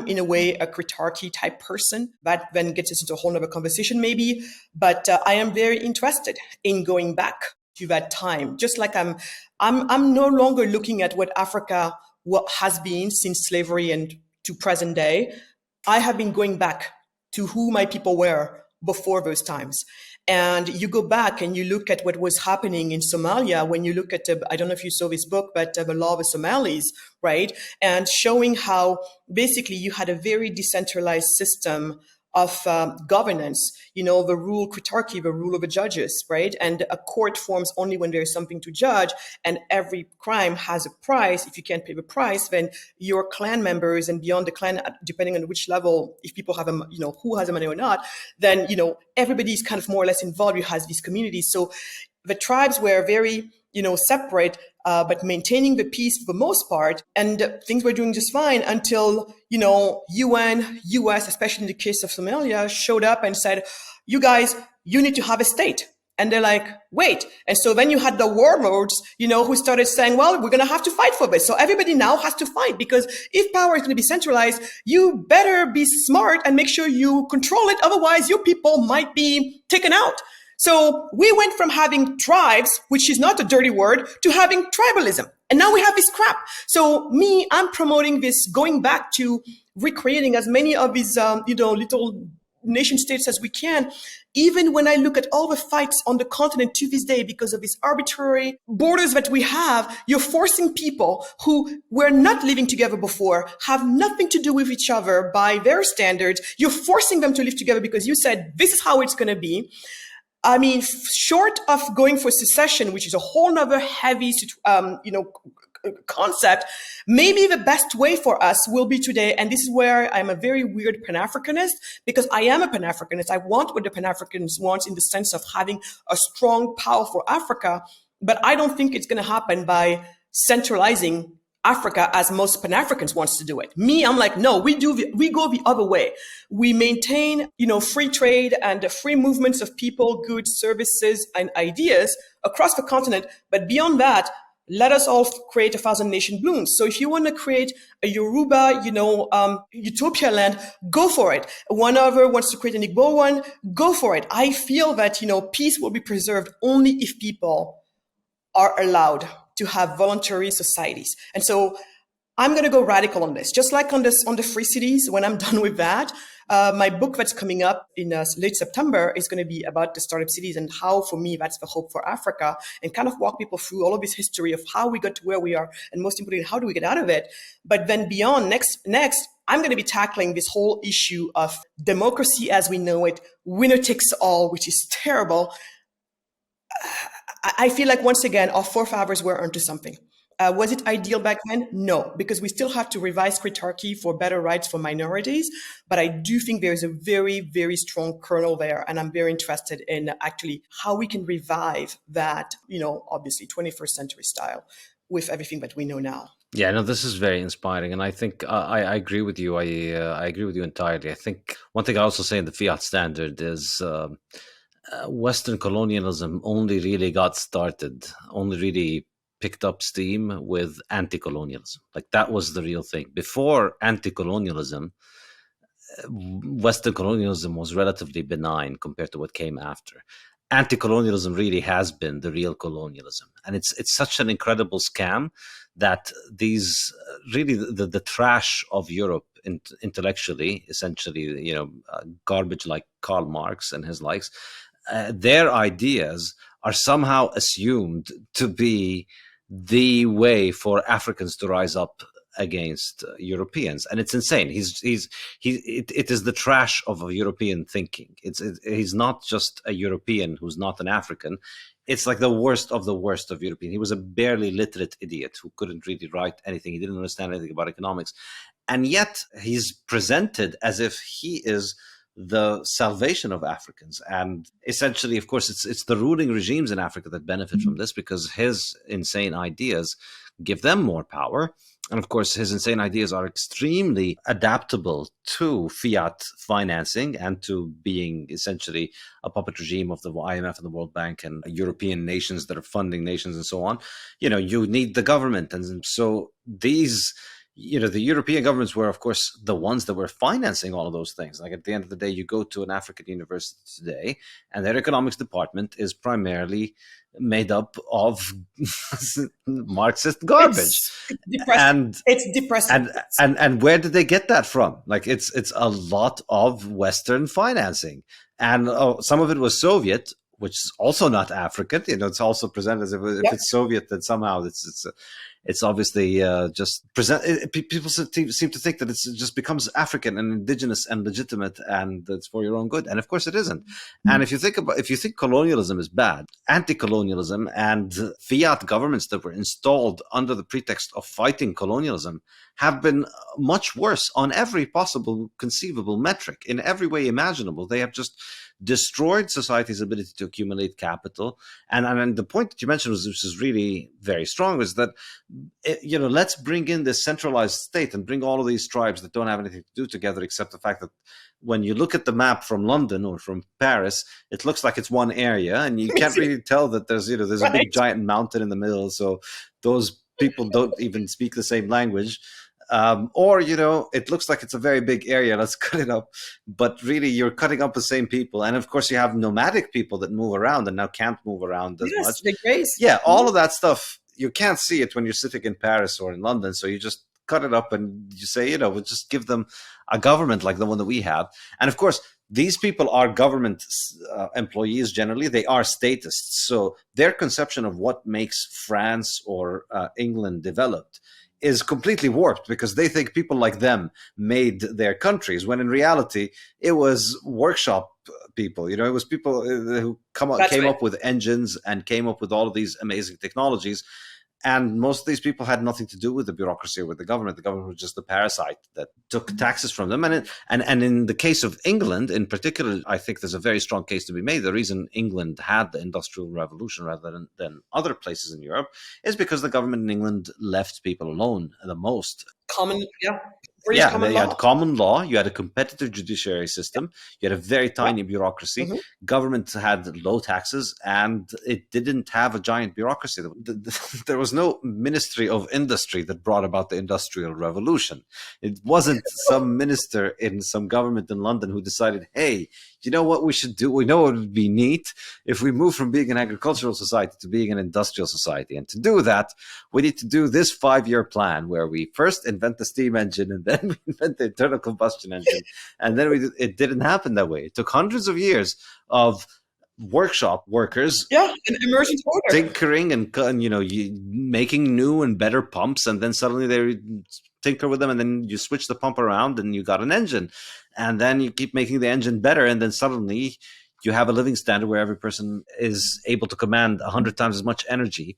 S4: in a way a critarchy type person. That then gets us into a whole nother conversation maybe. But I am very interested in going back to that time. Just like I'm no longer looking at what Africa has been since slavery and to present day. I have been going back to who my people were before those times. And you go back and you look at what was happening in Somalia when you look at, I don't know if you saw this book, but The Law of the Somalis, right? And showing how basically you had a very decentralized system of governance, the rule critarchy, the rule of the judges, right? And a court forms only when there's something to judge, and every crime has a price. If you can't pay the price, then your clan members and beyond the clan, depending on which level, if people have who has the money or not, then, everybody's kind of more or less involved. You have these communities. So the tribes were very, separate, but maintaining the peace for the most part. And things were doing just fine until, UN, US, especially in the case of Somalia, showed up and said, you guys, you need to have a state. And they're like, wait. And so then you had the warlords, who started saying, well, we're going to have to fight for this. So everybody now has to fight, because if power is going to be centralized, you better be smart and make sure you control it. Otherwise, your people might be taken out. So we went from having tribes, which is not a dirty word, to having tribalism. And now we have this crap. So I'm promoting this, going back to recreating as many of these, little nation states as we can. Even when I look at all the fights on the continent to this day, because of these arbitrary borders that we have, you're forcing people who were not living together before, have nothing to do with each other by their standards. You're forcing them to live together because you said, this is how it's going to be. I mean, short of going for secession, which is a whole nother heavy, concept, maybe the best way for us will be today. And this is where I'm a very weird Pan-Africanist, because I am a Pan-Africanist. I want what the Pan-Africans want in the sense of having a strong, powerful Africa. But I don't think it's going to happen by centralizing Africa as most Pan-Africans wants to do it. I'm like, no, we go the other way. We maintain, free trade and the free movements of people, goods, services, and ideas across the continent. But beyond that, let us all create 1,000 nation blooms. So if you want to create a Yoruba, utopia land, go for it. One other wants to create an Igbo one, go for it. I feel that, peace will be preserved only if people are allowed to have voluntary societies. And so I'm going to go radical on this. Just like on the free cities, when I'm done with that, my book that's coming up in late September is going to be about the startup cities and how, for me, that's the hope for Africa, and kind of walk people through all of this history of how we got to where we are, and most importantly, how do we get out of it. But then beyond, next, I'm going to be tackling this whole issue of democracy as we know it, winner takes all, which is terrible. I feel like, once again, our forefathers were onto something. Was it ideal back then? No, because we still have to revise critarchy for better rights for minorities. But I do think there is a very, very strong kernel there. And I'm very interested in actually how we can revive that, obviously 21st century style with everything that we know now.
S1: Yeah, no, this is very inspiring, and I think I agree with you. I agree with you entirely. I think one thing I also say in the Fiat Standard is
S3: Western colonialism only really got started, only really picked up steam with anti-colonialism. Like that was the real thing. Before anti-colonialism, Western colonialism was relatively benign compared to what came after. Anti-colonialism really has been the real colonialism, and it's such an incredible scam that these really the trash of Europe intellectually, essentially, garbage like Karl Marx and his likes, their ideas are somehow assumed to be the way for Africans to rise up against Europeans, and it's insane. It is the trash of European thinking. He's not just a European who's not an African. It's like the worst of the worst of European. He was a barely literate idiot who couldn't really write anything. He didn't understand anything about economics, and yet he's presented as if he is the salvation of Africans. And essentially, of course, it's the ruling regimes in Africa that benefit from this, because his insane ideas give them more power. And of course, his insane ideas are extremely adaptable to fiat financing and to being essentially a puppet regime of the IMF and the World Bank and European nations that are funding nations and so on. You need the government. And so these, the European governments were, of course, the ones that were financing all of those things. Like at the end of the day, you go to an African university today, and their economics department is primarily made up of Marxist garbage.
S4: It's depressing.
S3: And where did they get that from? Like it's a lot of Western financing, and some of it was Soviet, which is also not African. It's also presented as if it's Soviet, then somehow it's obviously just present. People seem to think that it just becomes African and indigenous and legitimate, and it's for your own good. And of course, it isn't. And if you think colonialism is bad, anti-colonialism and fiat governments that were installed under the pretext of fighting colonialism have been much worse on every possible conceivable metric, in every way imaginable. They have just destroyed society's ability to accumulate capital. And the point that you mentioned, which is really very strong, is that let's bring in this centralized state and bring all of these tribes that don't have anything to do together, except the fact that when you look at the map from London or from Paris, it looks like it's one area, and you can't really tell that there's a big giant mountain in the middle. So those people don't even speak the same language. Or it looks like it's a very big area, let's cut it up. But really, you're cutting up the same people. And of course, you have nomadic people that move around and now can't move around as much.
S4: The grace.
S3: Yeah, all of that stuff, you can't see it when you're sitting in Paris or in London. So you just cut it up and you say, we'll just give them a government like the one that we have. And of course, these people are government employees generally. They are statists. So their conception of what makes France or England developed is completely warped, because they think people like them made their countries, when in reality it was workshop people. It was people who came up with engines and came up with all of these amazing technologies. And most of these people had nothing to do with the bureaucracy or with the government. The government was just a parasite that took taxes from them. And in the case of England in particular, I think there's a very strong case to be made. The reason England had the Industrial Revolution rather than other places in Europe is because the government in England left people alone the most. You had common law, you had a competitive judiciary system, you had a very tiny bureaucracy, government had low taxes, and it didn't have a giant bureaucracy. There was no Ministry of Industry that brought about the Industrial Revolution. It wasn't some minister in some government in London who decided, hey, you know what we should do? We know it would be neat if we move from being an agricultural society to being an industrial society. And to do that, we need to do this 5-year plan where we first invent the steam engine, and then we invent the internal combustion engine. And then it didn't happen that way. It took hundreds of years of workshop workers
S4: an emergent order,
S3: tinkering and making new and better pumps, and then suddenly they tinker with them, and then you switch the pump around and you got an engine, and then you keep making the engine better, and then suddenly you have a living standard where every person is able to command 100 times as much energy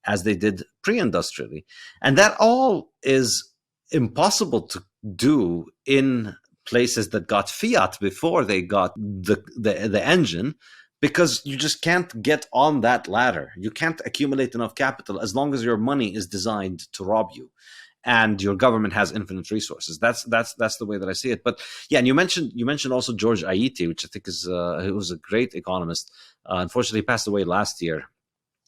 S3: as they did pre-industrially. And that all is impossible to do in places that got fiat before they got the engine, because you just can't get on that ladder. You can't accumulate enough capital as long as your money is designed to rob you and your government has infinite resources. That's the way that I see it. But yeah, and you mentioned also George Aieti, which I think is he was a great economist. Unfortunately, he passed away last year.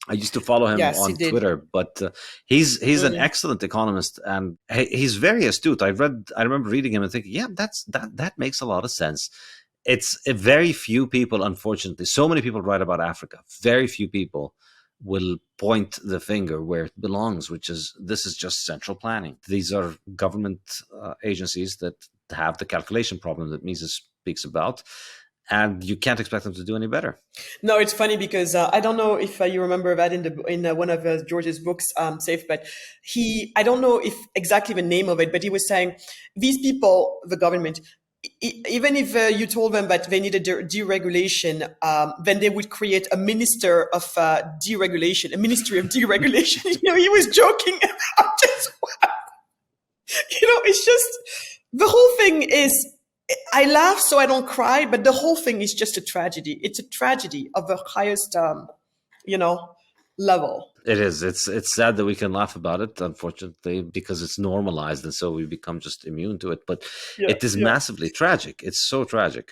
S3: I used to follow him
S4: Yes, he
S3: on
S4: did.
S3: Twitter, but he's an excellent economist, and he's very astute. I remember reading him and thinking, yeah, that makes a lot of sense. It's very few people, unfortunately. So many people write about Africa. Very few people will point the finger where it belongs, which is this is just central planning. These are government agencies that have the calculation problem that Mises speaks about, and you can't expect them to do any better.
S4: No, it's funny because I don't know if you remember that in one of George's books, Safe, but I don't know if exactly the name of it, but he was saying these people, the government, even if you told them that they needed deregulation, then they would create a minister of deregulation, a ministry of deregulation. He was joking about just it's just the whole thing is. I laugh so I don't cry, but the whole thing is just a tragedy. It's a tragedy of the highest, level.
S3: It is. It's sad that we can laugh about it, unfortunately, because it's normalized, and so we become just immune to it. But it is massively tragic. It's so tragic.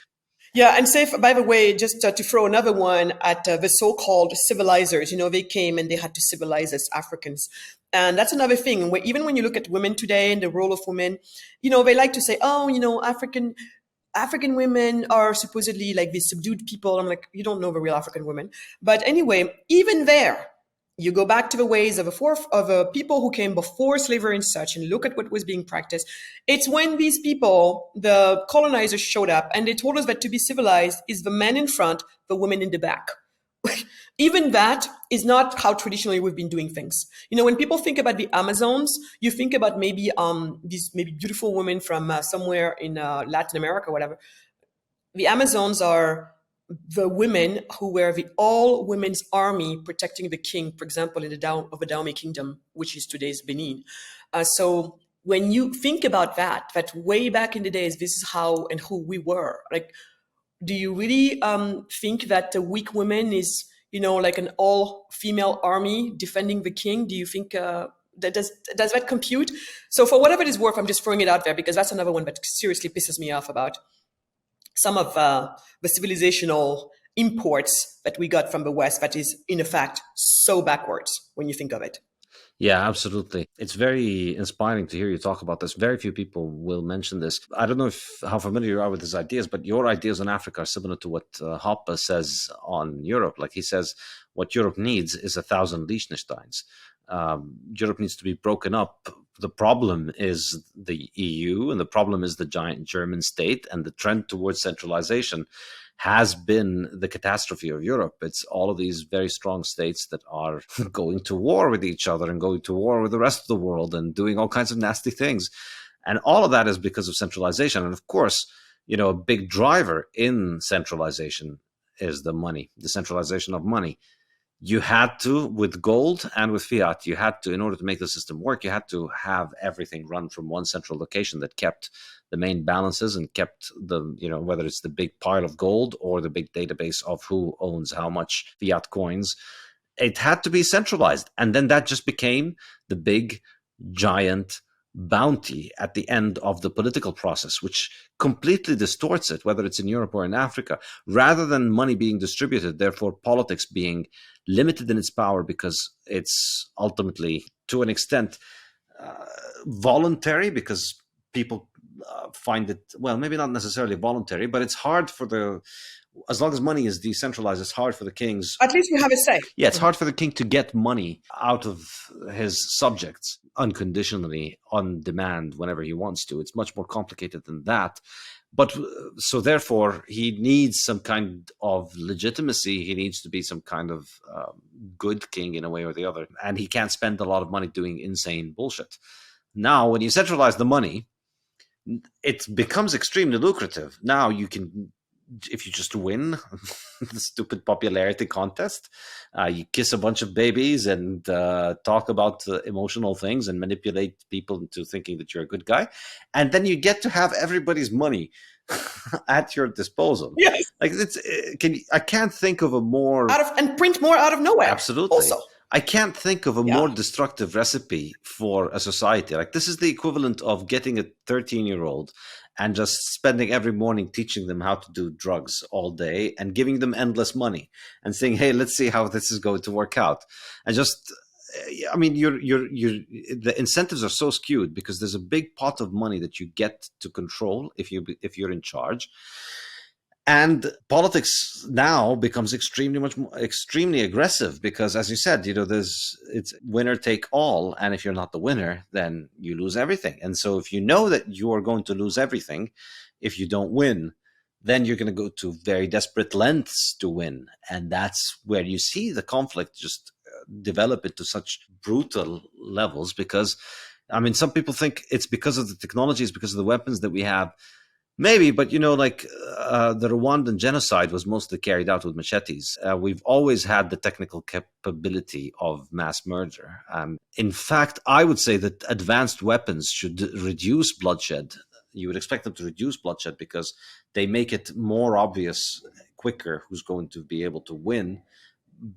S4: Yeah, and Safe, by the way, just to throw another one at the so-called civilizers, they came and they had to civilize us Africans. And that's another thing. Even when you look at women today and the role of women, they like to say, African women are supposedly like these subdued people. I'm like, you don't know the real African women. But anyway, even there, you go back to the ways of people who came before slavery and such, and look at what was being practiced. It's when these people, the colonizers, showed up and they told us that to be civilized is the men in front, the women in the back. Even that is not how traditionally we've been doing things. When people think about the Amazons, you think about maybe these maybe beautiful women from somewhere in Latin America, whatever. The Amazons are the women who were the all women's army protecting the king, for example, in the Dahomey Kingdom, which is today's Benin. So when you think about that way back in the days, this is how and who we were. Like, do you really think that the weak woman is, like an all-female army defending the king? Do you think that does that compute? So for whatever it is worth, I'm just throwing it out there because that's another one that seriously pisses me off about some of the civilizational imports that we got from the West that is, in fact, so backwards when you think of it.
S3: Yeah, absolutely. It's very inspiring to hear you talk about this. Very few people will mention this. I don't know how familiar you are with his ideas, but your ideas on Africa are similar to what Hoppe says on Europe. Like he says, what Europe needs is 1,000 Liechtensteins. Europe needs to be broken up. The problem is the EU, and the problem is the giant German state, and the trend towards centralization has been the catastrophe of Europe. It's all of these very strong states that are going to war with each other and going to war with the rest of the world and doing all kinds of nasty things. And all of that is because of centralization. And of course, a big driver in centralization is the money, the centralization of money. You had to, with gold and with fiat, you had to, in order to make the system work, you had to have everything run from one central location that kept the main balances and kept the, whether it's the big pile of gold or the big database of who owns how much fiat coins, it had to be centralized. And then that just became the big, giant bounty at the end of the political process, which completely distorts it, whether it's in Europe or in Africa, rather than money being distributed, therefore politics being limited in its power because it's ultimately, to an extent, voluntary, because people find it, well, maybe not necessarily voluntary, but it's hard for as long as money is decentralized, it's hard for the kings.
S4: At least we have a say.
S3: Yeah, it's hard for the king to get money out of his subjects unconditionally, on demand, whenever he wants to. It's much more complicated than that. But so therefore, he needs some kind of legitimacy. He needs to be some kind of good king in a way or the other. And he can't spend a lot of money doing insane bullshit. Now, when you centralize the money, it becomes extremely lucrative. Now you can if you just win the stupid popularity contest, you kiss a bunch of babies and talk about emotional things and manipulate people into thinking that you're a good guy, and then you get to have everybody's money at your disposal.
S4: Yes.
S3: Like I can't think of a more
S4: And print more out of nowhere.
S3: absolutely.
S4: Also.
S3: I can't think of a
S4: Yeah.
S3: more destructive recipe for a society. Like, this is the equivalent of getting a 13-year-old and just spending every morning teaching them how to do drugs all day and giving them endless money and saying, hey, let's see how this is going to work out. And just, I mean, the incentives are so skewed because there's a big pot of money that you get to control if you're in charge. And politics now becomes extremely aggressive because, as you said, it's winner take all, and if you're not the winner, then you lose everything. And so, if you know that you are going to lose everything if you don't win, then you're going to go to very desperate lengths to win, and that's where you see the conflict just develop into such brutal levels. Because, I mean, some people think it's because of the technologies, because of the weapons that we have. Maybe, but the Rwandan genocide was mostly carried out with machetes. We've always had the technical capability of mass murder. In fact, I would say that advanced weapons should reduce bloodshed. You would expect them to reduce bloodshed because they make it more obvious, quicker, who's going to be able to win.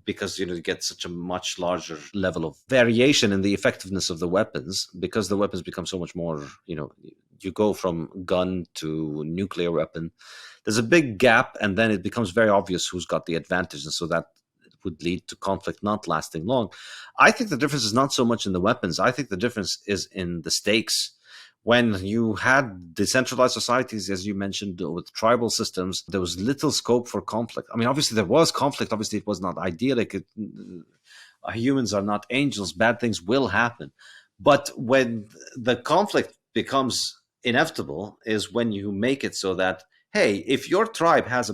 S3: Because you get such a much larger level of variation in the effectiveness of the weapons, because the weapons become so much more, you go from gun to nuclear weapon. There's a big gap, and then it becomes very obvious who's got the advantage, and so that would lead to conflict not lasting long. I think the difference is not so much in the weapons. I think the difference is in the stakes. When you had decentralized societies, as you mentioned, with tribal systems, there was little scope for conflict. I mean, obviously there was conflict. Obviously it was not idyllic. Humans are not angels. Bad things will happen. But when the conflict becomes inevitable is when you make it so that, hey, if your tribe has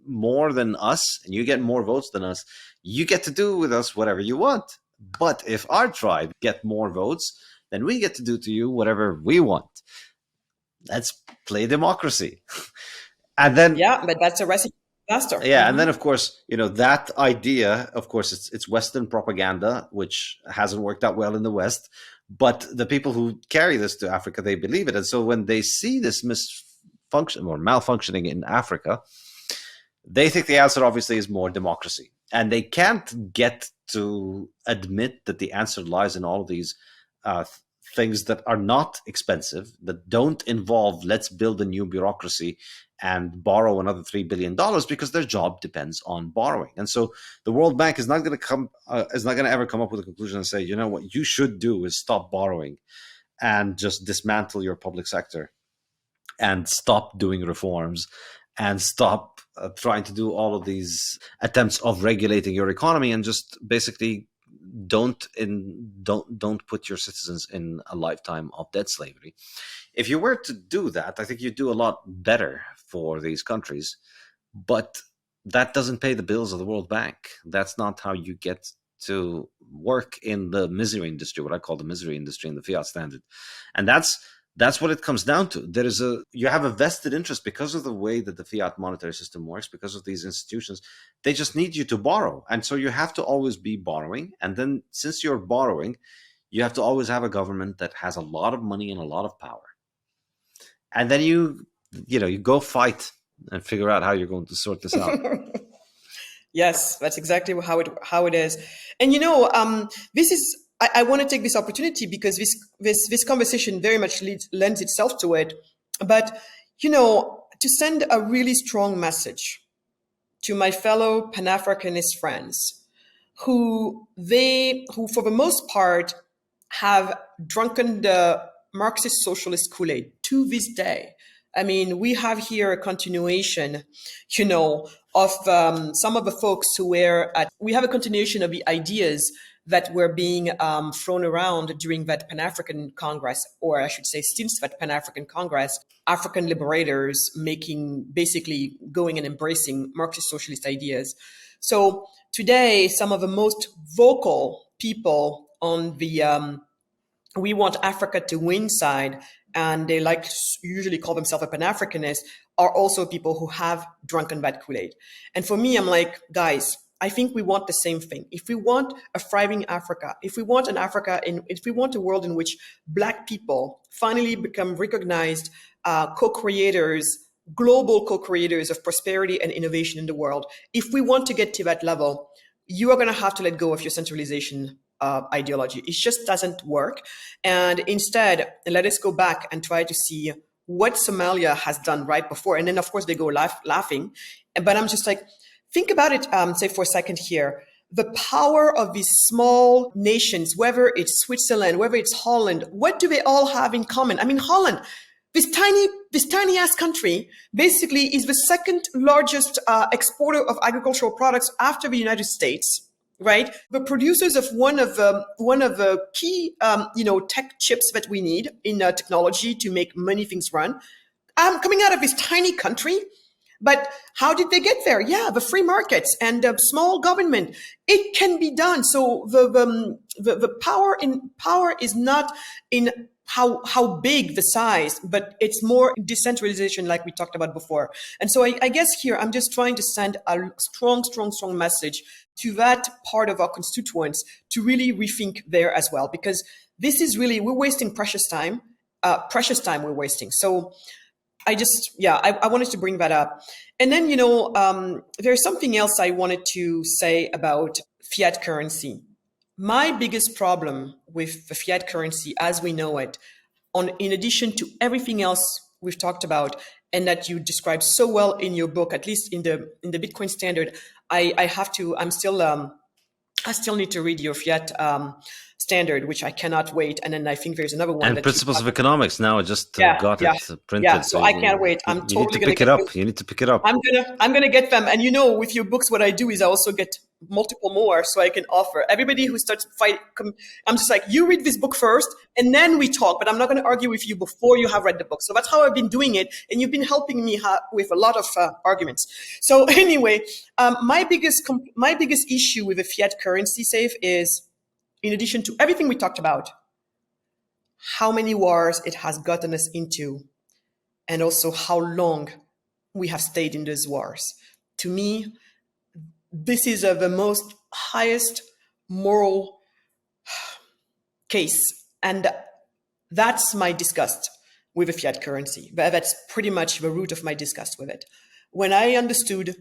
S3: more than us and you get more votes than us, you get to do with us whatever you want. But if our tribe get more votes, then we get to do to you whatever we want. Let's play democracy. And then,
S4: yeah, but that's a recipe for disaster.
S3: Yeah, and then of course, that idea, of course, it's Western propaganda, which hasn't worked out well in the West. But the people who carry this to Africa, they believe it. And so when they see this misfunction or malfunctioning in Africa, they think the answer obviously is more democracy. And they can't get to admit that the answer lies in all of these things that are not expensive, that don't involve let's build a new bureaucracy and borrow another $3 billion, because their job depends on borrowing. And so the World Bank is not going to ever come up with a conclusion and say, what you should do is stop borrowing and just dismantle your public sector and stop doing reforms and stop trying to do all of these attempts of regulating your economy, and just basically don't put your citizens in a lifetime of debt slavery. If you were to do that, I think you'd do a lot better for these countries. But that doesn't pay the bills of the World Bank. That's not how you get to work in the misery industry, what I call the misery industry in the Fiat Standard. And that's what it comes down to. You have a vested interest because of the way that the fiat monetary system works, because of these institutions. They just need you to borrow. And so you have to always be borrowing. And then since you're borrowing, you have to always have a government that has a lot of money and a lot of power. And then you go fight and figure out how you're going to sort this out.
S4: Yes, that's exactly how it is. And this is, I want to take this opportunity because this conversation very much lends itself to it. But, to send a really strong message to my fellow Pan-Africanist friends who for the most part have drunken the Marxist socialist Kool-Aid to this day. I mean, we have here a continuation, of some of the folks we have a continuation of the ideas that were being thrown around during that Pan-African Congress, or I should say since that Pan-African Congress, African liberators basically going and embracing Marxist socialist ideas. So today, some of the most vocal people on the we want Africa to win side and they like to usually call themselves a Pan-Africanist, are also people who have drunken that Kool-Aid. And for me, I'm like, guys, I think we want the same thing. If we want a thriving Africa, if we want if we want a world in which Black people finally become recognized co-creators, global co-creators of prosperity and innovation in the world, if we want to get to that level, you are going to have to let go of your centralization ideology. It just doesn't work. And instead, let us go back and try to see what Somalia has done right before. And then, of course, they go laughing. But I'm just like, think about it, say for a second here. The power of these small nations, whether it's Switzerland, whether it's Holland, what do they all have in common? I mean, Holland, this tiny ass country basically is the second largest exporter of agricultural products after the United States, right? The producers of one of the key tech chips that we need in technology to make many things run, coming out of this tiny country. But how did they get there? Yeah, the free markets and small government. It can be done. So the power is not in how big the size, but it's more decentralization, like we talked about before. And so I guess here I'm just trying to send a strong message to that part of our constituents to really rethink there as well, because this is really, we're wasting precious time we're wasting. So I wanted to bring that up. And then, there's something else I wanted to say about fiat currency. My biggest problem with the fiat currency as we know it, in addition to everything else we've talked about and that you described so well in your book, at least in the Bitcoin Standard, I still need to read your Fiat Standard, which I cannot wait. And then I think there's another one.
S3: And Principles of Economics. Now I just got it printed.
S4: Yeah, so I can't wait. I'm totally going to
S3: pick it up. You need to pick it up.
S4: I'm gonna get them. And with your books, what I do is I also get multiple more so I can offer. Everybody who starts fighting, I'm just like, you read this book first and then we talk, but I'm not going to argue with you before you have read the book. So that's how I've been doing it. And you've been helping me with a lot of arguments. So anyway, my biggest issue with the fiat currency, Saif, is, in addition to everything we talked about, how many wars it has gotten us into, and also how long we have stayed in those wars. To me, this is the most highest moral case. And that's my disgust with the fiat currency. That's pretty much the root of my disgust with it. When I understood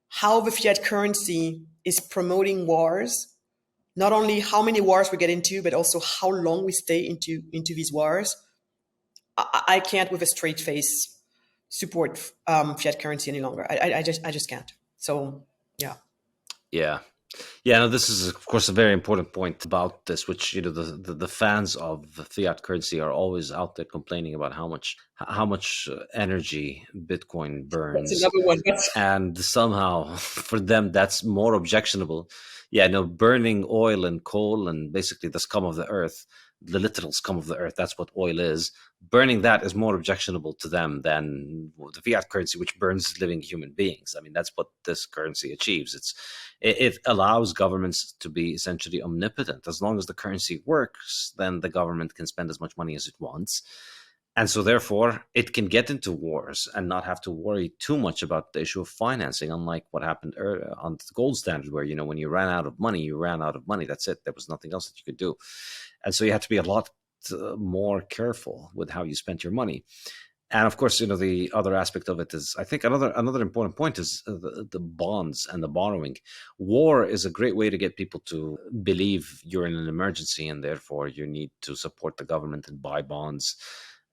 S4: how the fiat currency is promoting wars, not only how many wars we get into, but also how long we stay into these wars, I can't with a straight face support fiat currency any longer. I just can't. So, yeah.
S3: No, this is of course a very important point about this, which the fans of the fiat currency are always out there complaining about how much energy Bitcoin burns.
S4: That's another one.
S3: And somehow for them that's more objectionable. Burning oil and coal and basically the scum of the earth, the literal scum of the earth, that's what oil is. Burning that is more objectionable to them than the fiat currency, which burns living human beings. I mean, that's what this currency achieves. It allows governments to be essentially omnipotent. As long as the currency works, then the government can spend as much money as it wants. And so therefore, it can get into wars and not have to worry too much about the issue of financing, unlike what happened on the gold standard, where, when you ran out of money, you ran out of money. That's it. There was nothing else that you could do. And so you had to be a lot more careful with how you spent your money. And of course, the other aspect of it is, I think another important point is the bonds and the borrowing. War is a great way to get people to believe you're in an emergency and therefore you need to support the government and buy bonds.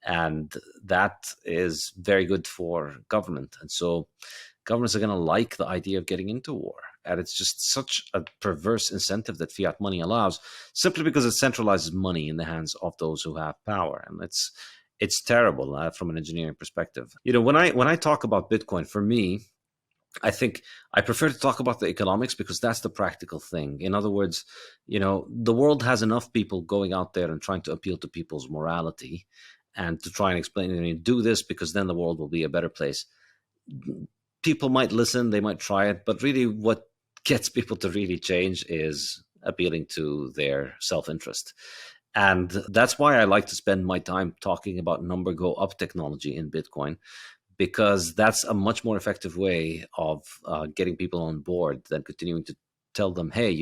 S3: And that is very good for government. And so governments are going to like the idea of getting into war. And it's just such a perverse incentive that fiat money allows, simply because it centralizes money in the hands of those who have power. And it's terrible from an engineering perspective. When I talk about Bitcoin, for me, I think I prefer to talk about the economics because that's the practical thing. In other words, the world has enough people going out there and trying to appeal to people's morality and to try and explain, do this because then the world will be a better place. People might listen, they might try it, but really what gets people to really change is appealing to their self-interest. And that's why I like to spend my time talking about number go up technology in Bitcoin, because that's a much more effective way of getting people on board than continuing to tell them, hey,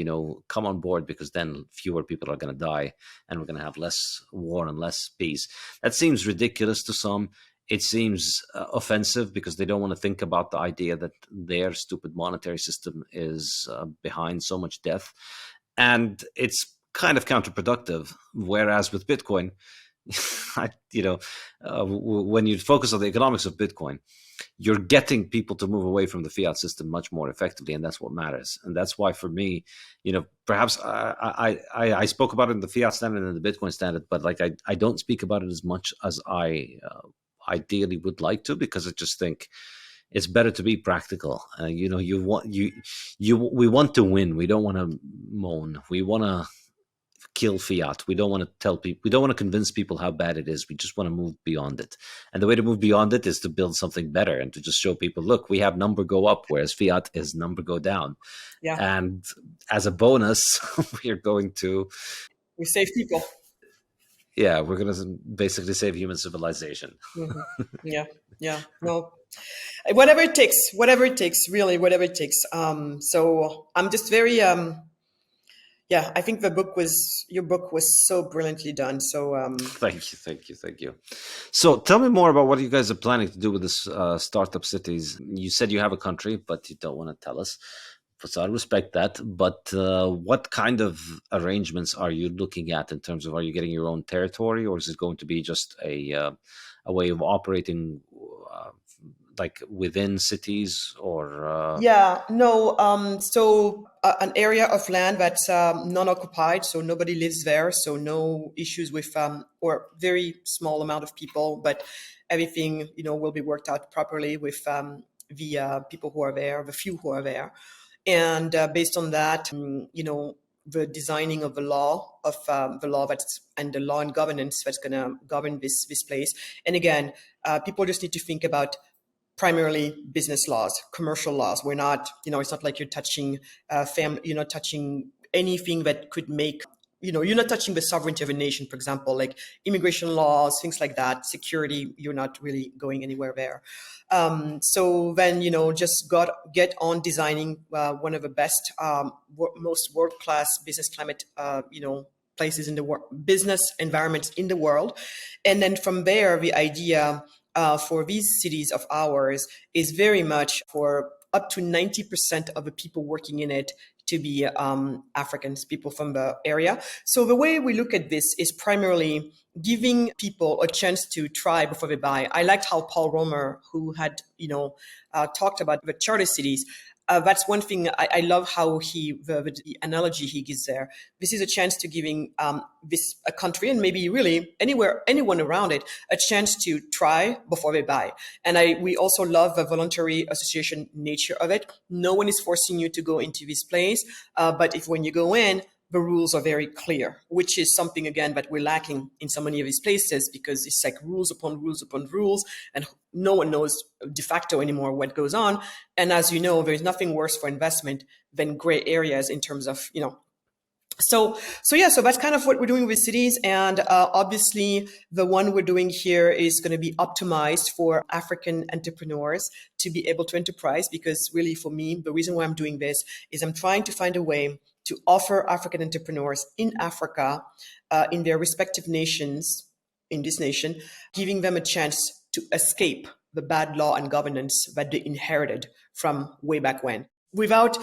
S3: come on board, because then fewer people are going to die and we're going to have less war and less peace. That seems ridiculous to some. It seems offensive because they don't want to think about the idea that their stupid monetary system is behind so much death. And it's kind of counterproductive. Whereas with Bitcoin, when you focus on the economics of Bitcoin, you're getting people to move away from the fiat system much more effectively, and that's what matters. And that's why, for me, perhaps I spoke about it in the Fiat Standard and the Bitcoin Standard, but I don't speak about it as much as I ideally would like to, because I just think it's better to be practical. We want to win. We don't want to moan. We want to kill fiat. We don't want to tell people, we don't want to convince people how bad it is. We just want to move beyond it. And the way to move beyond it is to build something better and to just show people, look, we have number go up, whereas fiat is number go down.
S4: Yeah.
S3: And as a bonus, we're going to...
S4: We save people.
S3: Yeah, we're going to basically save human civilization.
S4: Mm-hmm. Yeah. No, whatever it takes, really, whatever it takes. So I'm just very... I think your book was so brilliantly done. So
S3: Thank you. So tell me more about what you guys are planning to do with this startup cities. You said you have a country, but you don't want to tell us. So I respect that. But what kind of arrangements are you looking at in terms of, are you getting your own territory, or is it going to be just a way of operating like within cities, or
S4: so an area of land that's non-occupied, so nobody lives there, so no issues with or very small amount of people, but everything will be worked out properly with the people who are there, the few who are there, and based on that, the designing of the law that's, and the law and governance that's going to govern this place. And again, people just need to think about primarily business laws, commercial laws. We're not, it's not like you're touching family, you're not touching anything that could make, you're not touching the sovereignty of a nation, for example, like immigration laws, things like that, security, you're not really going anywhere there. So then, just get on designing one of the best, most world-class business climate, places in the world, business environments in the world. And then from there, the idea for these cities of ours is very much for up to 90% of the people working in it to be Africans, people from the area. So the way we look at this is primarily giving people a chance to try before they buy. I liked how Paul Romer, who had, talked about the charter cities, that's one thing I love how the analogy he gives there. This is a chance to giving a country, and maybe really anyone around it, a chance to try before they buy. And we also love the voluntary association nature of it. No one is forcing you to go into this place, but when you go in, the rules are very clear, which is something, again, that we're lacking in so many of these places, because it's like rules upon rules upon rules, and no one knows de facto anymore what goes on. And as you know, there's nothing worse for investment than gray areas in terms of, So that's kind of what we're doing with cities. And obviously, the one we're doing here is going to be optimized for African entrepreneurs to be able to enterprise, because really, for me, the reason why I'm doing this is I'm trying to find a way to offer African entrepreneurs in Africa, in their respective nations, in this nation, giving them a chance to escape the bad law and governance that they inherited from way back when, without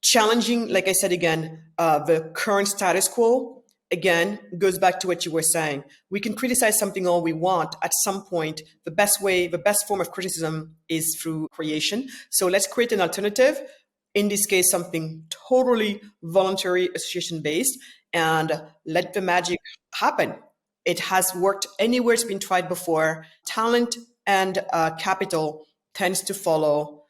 S4: challenging, like I said again, the current status quo. Again, goes back to what you were saying. We can criticize something all we want. At some point, the best form of criticism is through creation. So let's create an alternative. In this case, something totally voluntary, association-based, and let the magic happen. It has worked anywhere it's been tried before. Talent and capital tends to follow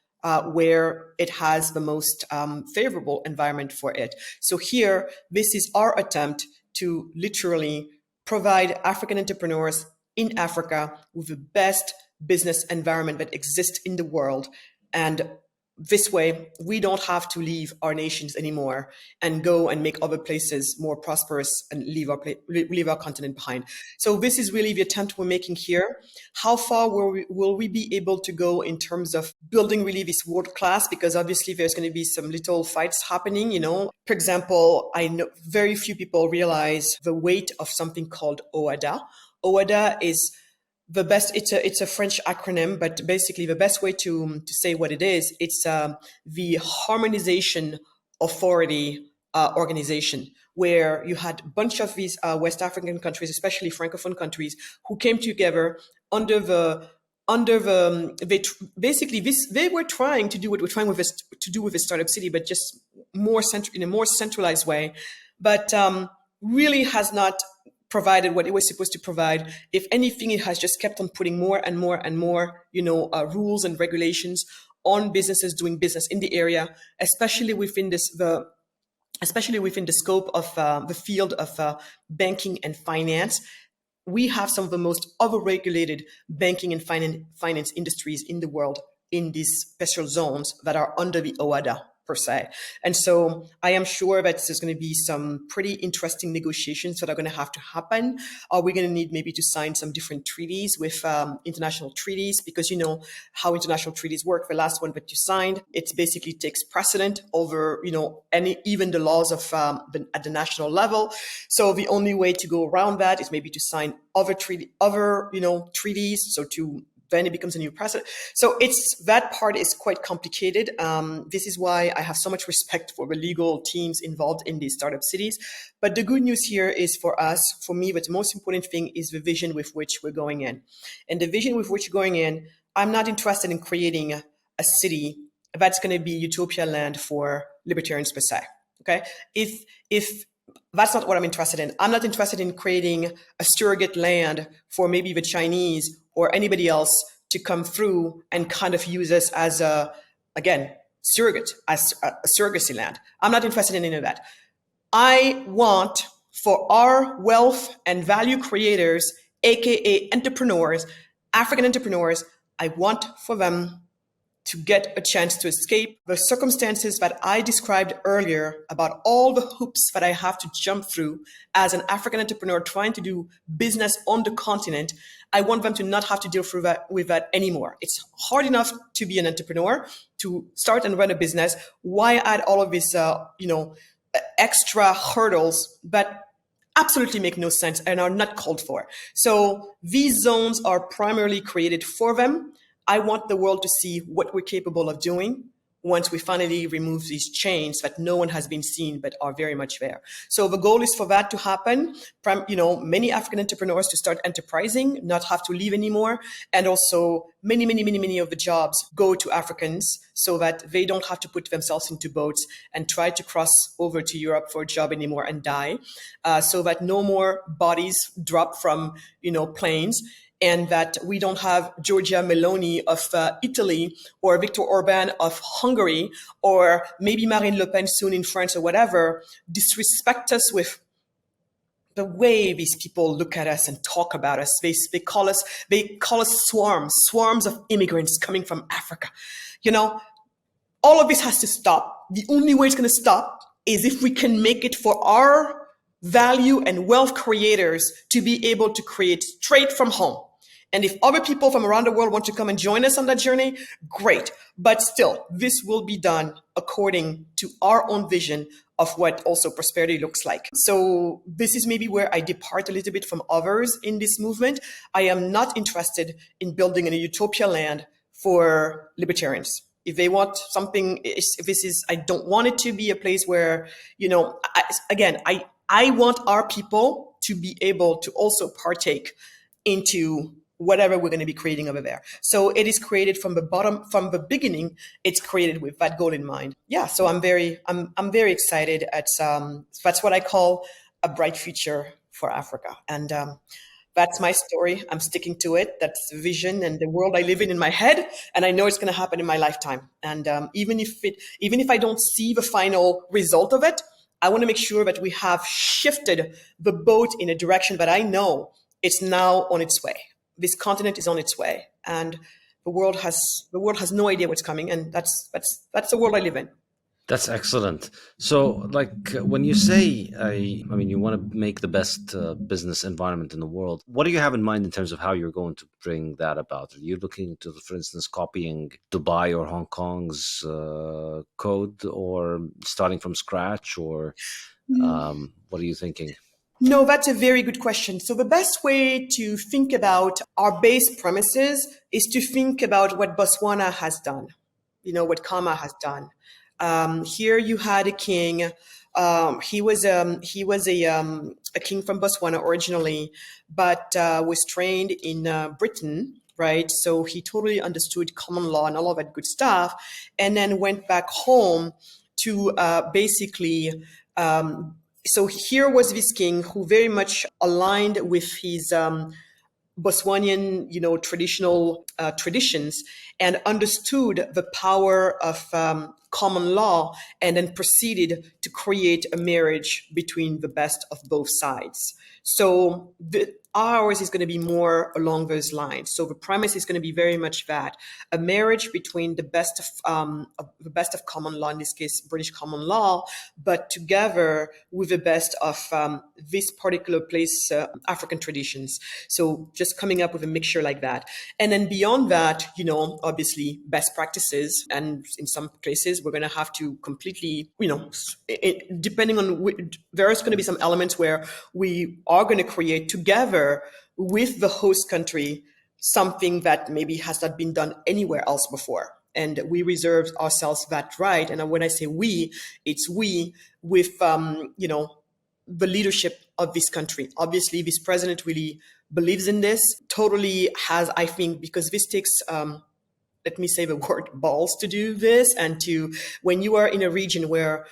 S4: where it has the most favorable environment for it. So here, this is our attempt to literally provide African entrepreneurs in Africa with the best business environment that exists in the world, and this way, we don't have to leave our nations anymore and go and make other places more prosperous and leave our continent behind. So this is really the attempt we're making here. How far will we be able to go in terms of building really this world class? Because obviously there's going to be some little fights happening, For example, I know very few people realize the weight of something called OADA. OADA is the best. It's a French acronym, but basically the best way to say what it is, it's the Harmonization Authority organization, where you had a bunch of these West African countries, especially Francophone countries, who came together under the they were trying to do what we're trying to do with the startup city, but just in a more centralized way, but really has not provided what it was supposed to provide. If anything, it has just kept on putting more and more and more, rules and regulations on businesses doing business in the area, especially within the scope of the field of banking and finance. We have some of the most overregulated banking and finance industries in the world in these special zones that are under the OADA per se. And so I am sure that there's going to be some pretty interesting negotiations that are going to have to happen. Are we going to need maybe to sign some different treaties with international treaties? Because you know how international treaties work. The last one that you signed, it basically takes precedent over, even the laws of at the national level. So the only way to go around that is maybe to sign other treaties. So then it becomes a new precedent. So that part is quite complicated. This is why I have so much respect for the legal teams involved in these startup cities. But the good news here is for me, but the most important thing is the vision with which we're going in. And the vision with which we're going in, I'm not interested in creating a city that's going to be utopia land for libertarians per se. Okay, if that's not what I'm interested in. I'm not interested in creating a surrogate land for maybe the Chinese or anybody else to come through and kind of use us as a surrogacy land. I'm not interested in any of that. I want for our wealth and value creators, AKA entrepreneurs, African entrepreneurs, I want for them to get a chance to escape the circumstances that I described earlier about all the hoops that I have to jump through as an African entrepreneur trying to do business on the continent. I want them to not have to deal with that anymore. It's hard enough to be an entrepreneur, to start and run a business. Why add all of these, extra hurdles that absolutely make no sense and are not called for? So these zones are primarily created for them. I want the world to see what we're capable of doing once we finally remove these chains that no one has been seen but are very much there. So the goal is for that to happen. Many African entrepreneurs to start enterprising, not have to leave anymore. And also many of the jobs go to Africans so that they don't have to put themselves into boats and try to cross over to Europe for a job anymore and die. So that no more bodies drop from, planes. And that we don't have Giorgia Meloni of Italy or Viktor Orban of Hungary or maybe Marine Le Pen soon in France or whatever disrespect us with the way these people look at us and talk about us. They call us swarms of immigrants coming from Africa. All of this has to stop. The only way it's going to stop is if we can make it for our value and wealth creators to be able to create straight from home. And if other people from around the world want to come and join us on that journey, great. But still, this will be done according to our own vision of what also prosperity looks like. So this is maybe where I depart a little bit from others in this movement. I am not interested in building a utopia land for libertarians. If they want something, I don't want it to be a place where, I want our people to be able to also partake into whatever we're going to be creating over there. So it is created from the bottom, from the beginning. It's created with that goal in mind. Yeah. So I'm very excited at that's what I call a bright future for Africa. And that's my story. I'm sticking to it. That's the vision and the world I live in my head. And I know it's going to happen in my lifetime. And even if I don't see the final result of it, I want to make sure that we have shifted the boat in a direction that I know it's now on its way. This continent is on its way. And the world has no idea what's coming, and that's the world I live in.
S3: That's excellent. So, like, when you say, I mean, you want to make the best business environment in the world, what do you have in mind in terms of how you're going to bring that about? Are you looking to, for instance, copying Dubai or Hong Kong's code, or starting from scratch, or what are you thinking?
S4: No, that's a very good question. So the best way to think about our base premises is to think about what Botswana has done, what Kama has done. Here you had a king. He was a king from Botswana originally, but was trained in Britain, right? So he totally understood common law and all of that good stuff, and then went back home to basically. So here was this king who very much aligned with his Botswanian, traditional traditions, and understood the power of common law, and then proceeded to create a marriage between the best of both sides. So ours is going to be more along those lines. So the premise is going to be very much that a marriage between the best of common law, in this case British common law, but together with the best of this particular place African traditions. So just coming up with a mixture like that, and then beyond that, obviously best practices, and in some places we're going to have to completely, depending on there's going to be some elements where we are going to create together with the host country something that maybe has not been done anywhere else before. And we reserve ourselves that right. And when I say we, it's we with, the leadership of this country. Obviously, this president really believes in this, totally has, I think, because this takes, let me say the word, balls to do this. And when you are in a region where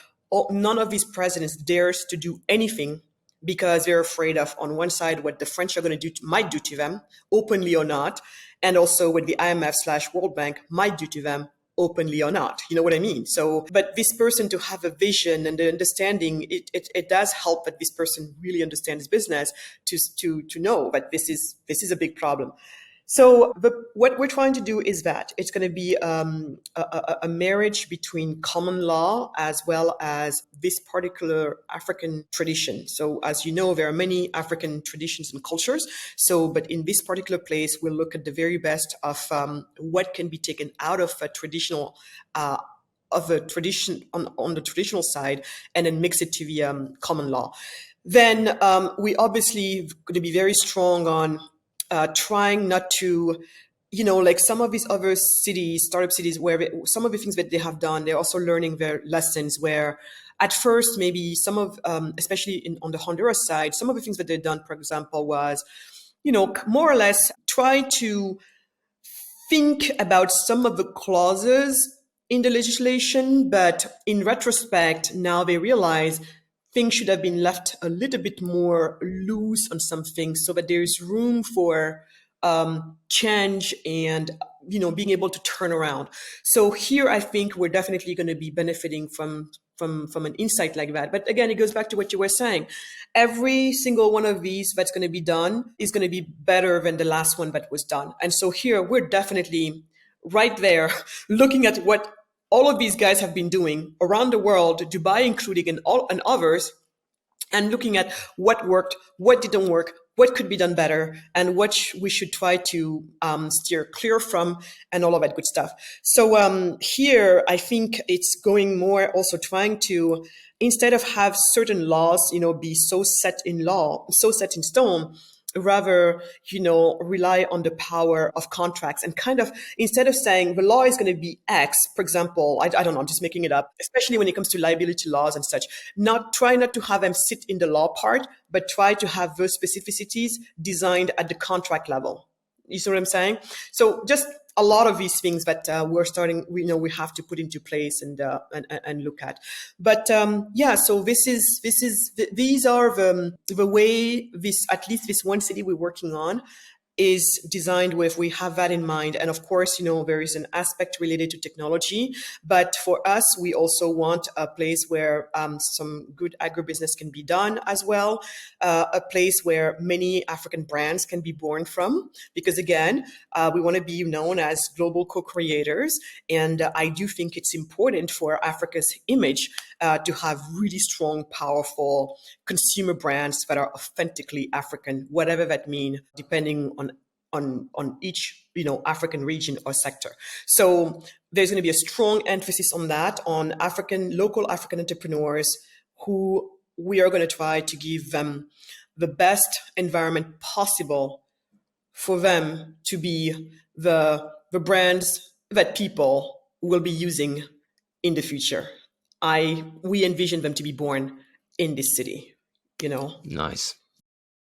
S4: none of these presidents dares to do anything because they're afraid of, on one side, what the French are going to might do to them, openly or not, and also what the IMF/World Bank might do to them, openly or not. You know what I mean? So, but this person to have a vision and the understanding, it does help that this person really understands business to know that this is a big problem. So what we're trying to do is that it's going to be a marriage between common law as well as this particular African tradition. So as you know, there are many African traditions and cultures. So, but in this particular place, we'll look at the very best of what can be taken out of a traditional of a tradition on the traditional side, and then mix it to the common law. Then we obviously going to be very strong on trying not to, like some of these other cities, startup cities, where some of the things that they have done, they're also learning their lessons where at first, maybe some of, especially on the Honduras side, some of the things that they've done, for example, was, more or less try to think about some of the clauses in the legislation, but in retrospect, now they realize things should have been left a little bit more loose on some things so that there is room for change and, being able to turn around. So here, I think we're definitely going to be benefiting from an insight like that. But again, it goes back to what you were saying. Every single one of these that's going to be done is going to be better than the last one that was done. And so here, we're definitely right there looking at what all of these guys have been doing around the world, Dubai including, and others, and looking at what worked, what didn't work, what could be done better, and what we should try to steer clear from, and all of that good stuff. So here, I think it's going more also trying to, instead of have certain laws, be so set in stone, rather, rely on the power of contracts, and kind of, instead of saying the law is going to be X, for example, I don't know, I'm just making it up, especially when it comes to liability laws and such, try not to have them sit in the law part, but try to have those specificities designed at the contract level. You see what I'm saying? So just a lot of these things that we're starting, we have to put into place and look at. But so these are the way at least this one city we're working on is designed with, we have that in mind. And of course, there is an aspect related to technology, but for us, we also want a place where some good agribusiness can be done as well, a place where many African brands can be born from, because again, we want to be known as global co-creators. And I do think it's important for Africa's image to have really strong, powerful consumer brands that are authentically African, whatever that means, depending on each African region or sector. So there's going to be a strong emphasis on that, on local African entrepreneurs, who we are going to try to give them the best environment possible for them to be the brands that people will be using in the future. We envision them to be born in this city,
S3: Nice.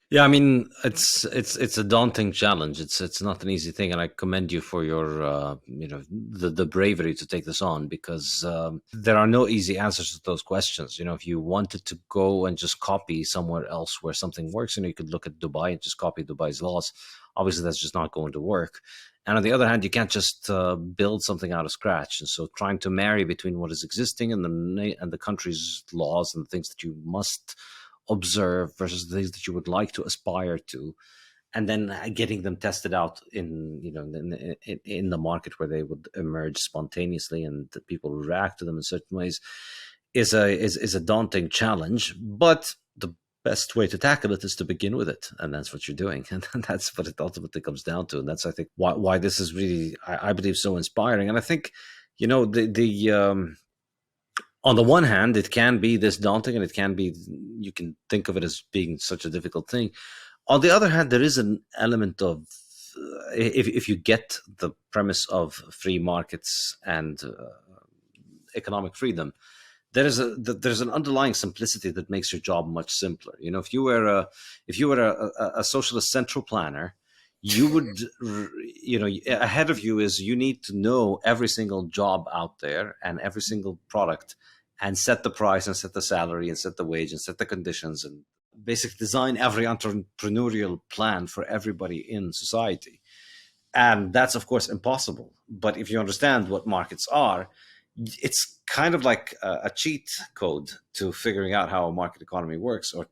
S3: Yeah, I mean, it's a daunting challenge. It's not an easy thing, and I commend you for your the bravery to take this on, because there are no easy answers to those questions. If you wanted to go and just copy somewhere else where something works, you could look at Dubai and just copy Dubai's laws. Obviously, that's just not going to work. And on the other hand, you can't just build something out of scratch. And so, trying to marry between what is existing and the country's laws and the things that you must observe versus the things that you would like to aspire to, and then getting them tested out in the market where they would emerge spontaneously and that people react to them in certain ways is a daunting challenge. But the best way to tackle it is to begin with it, and that's what you're doing, and that's what it ultimately comes down to. And that's, I think, why this is really, I believe, so inspiring. And I think on the one hand, it can be this daunting, and you can think of it as being such a difficult thing. On the other hand, there is an element of, if you get the premise of free markets and economic freedom, there's an underlying simplicity that makes your job much simpler. If you were a socialist central planner, you would, ahead of you is, you need to know every single job out there and every single product, and set the price and set the salary and set the wage and set the conditions, and basically design every entrepreneurial plan for everybody in society. And that's, of course, impossible. But if you understand what markets are, it's kind of like a cheat code to figuring out how a market economy works, or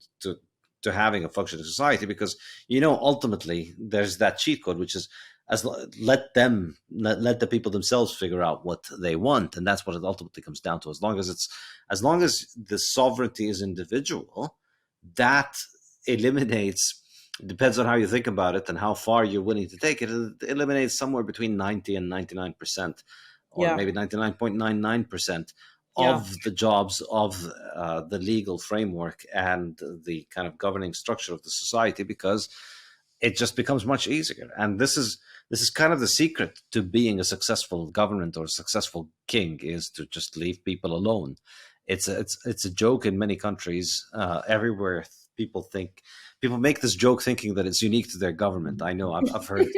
S3: to having a functioning society, because ultimately there's that cheat code, which is, let the people themselves figure out what they want, and that's what it ultimately comes down to. As long as the sovereignty is individual, that eliminates, depends on how you think about it and how far you're willing to take it, it eliminates somewhere between 90 and 99%, or maybe 99.99% of the jobs of the legal framework and the kind of governing structure of the society, because it just becomes much easier. And this is kind of the secret to being a successful government or a successful king, is to just leave people alone. It's a joke in many countries. Everywhere people make this joke thinking that it's unique to their government. I know I've heard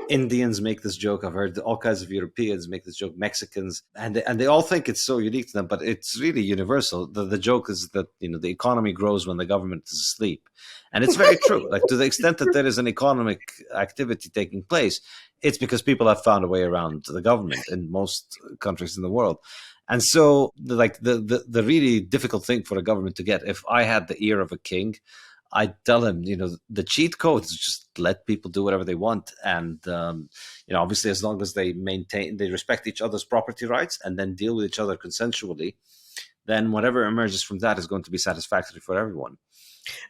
S3: Indians make this joke. I've heard all kinds of Europeans make this joke, Mexicans, and they all think it's so unique to them, but it's really universal. The joke is that the economy grows when the government is asleep, and it's very true. Like, to the extent that there is an economic activity taking place, it's because people have found a way around the government in most countries in the world. And so, like, the really difficult thing for a government to get, if I had the ear of a king, I tell him, the cheat code is just let people do whatever they want. And, obviously, as long as they respect each other's property rights and then deal with each other consensually, then whatever emerges from that is going to be satisfactory for everyone.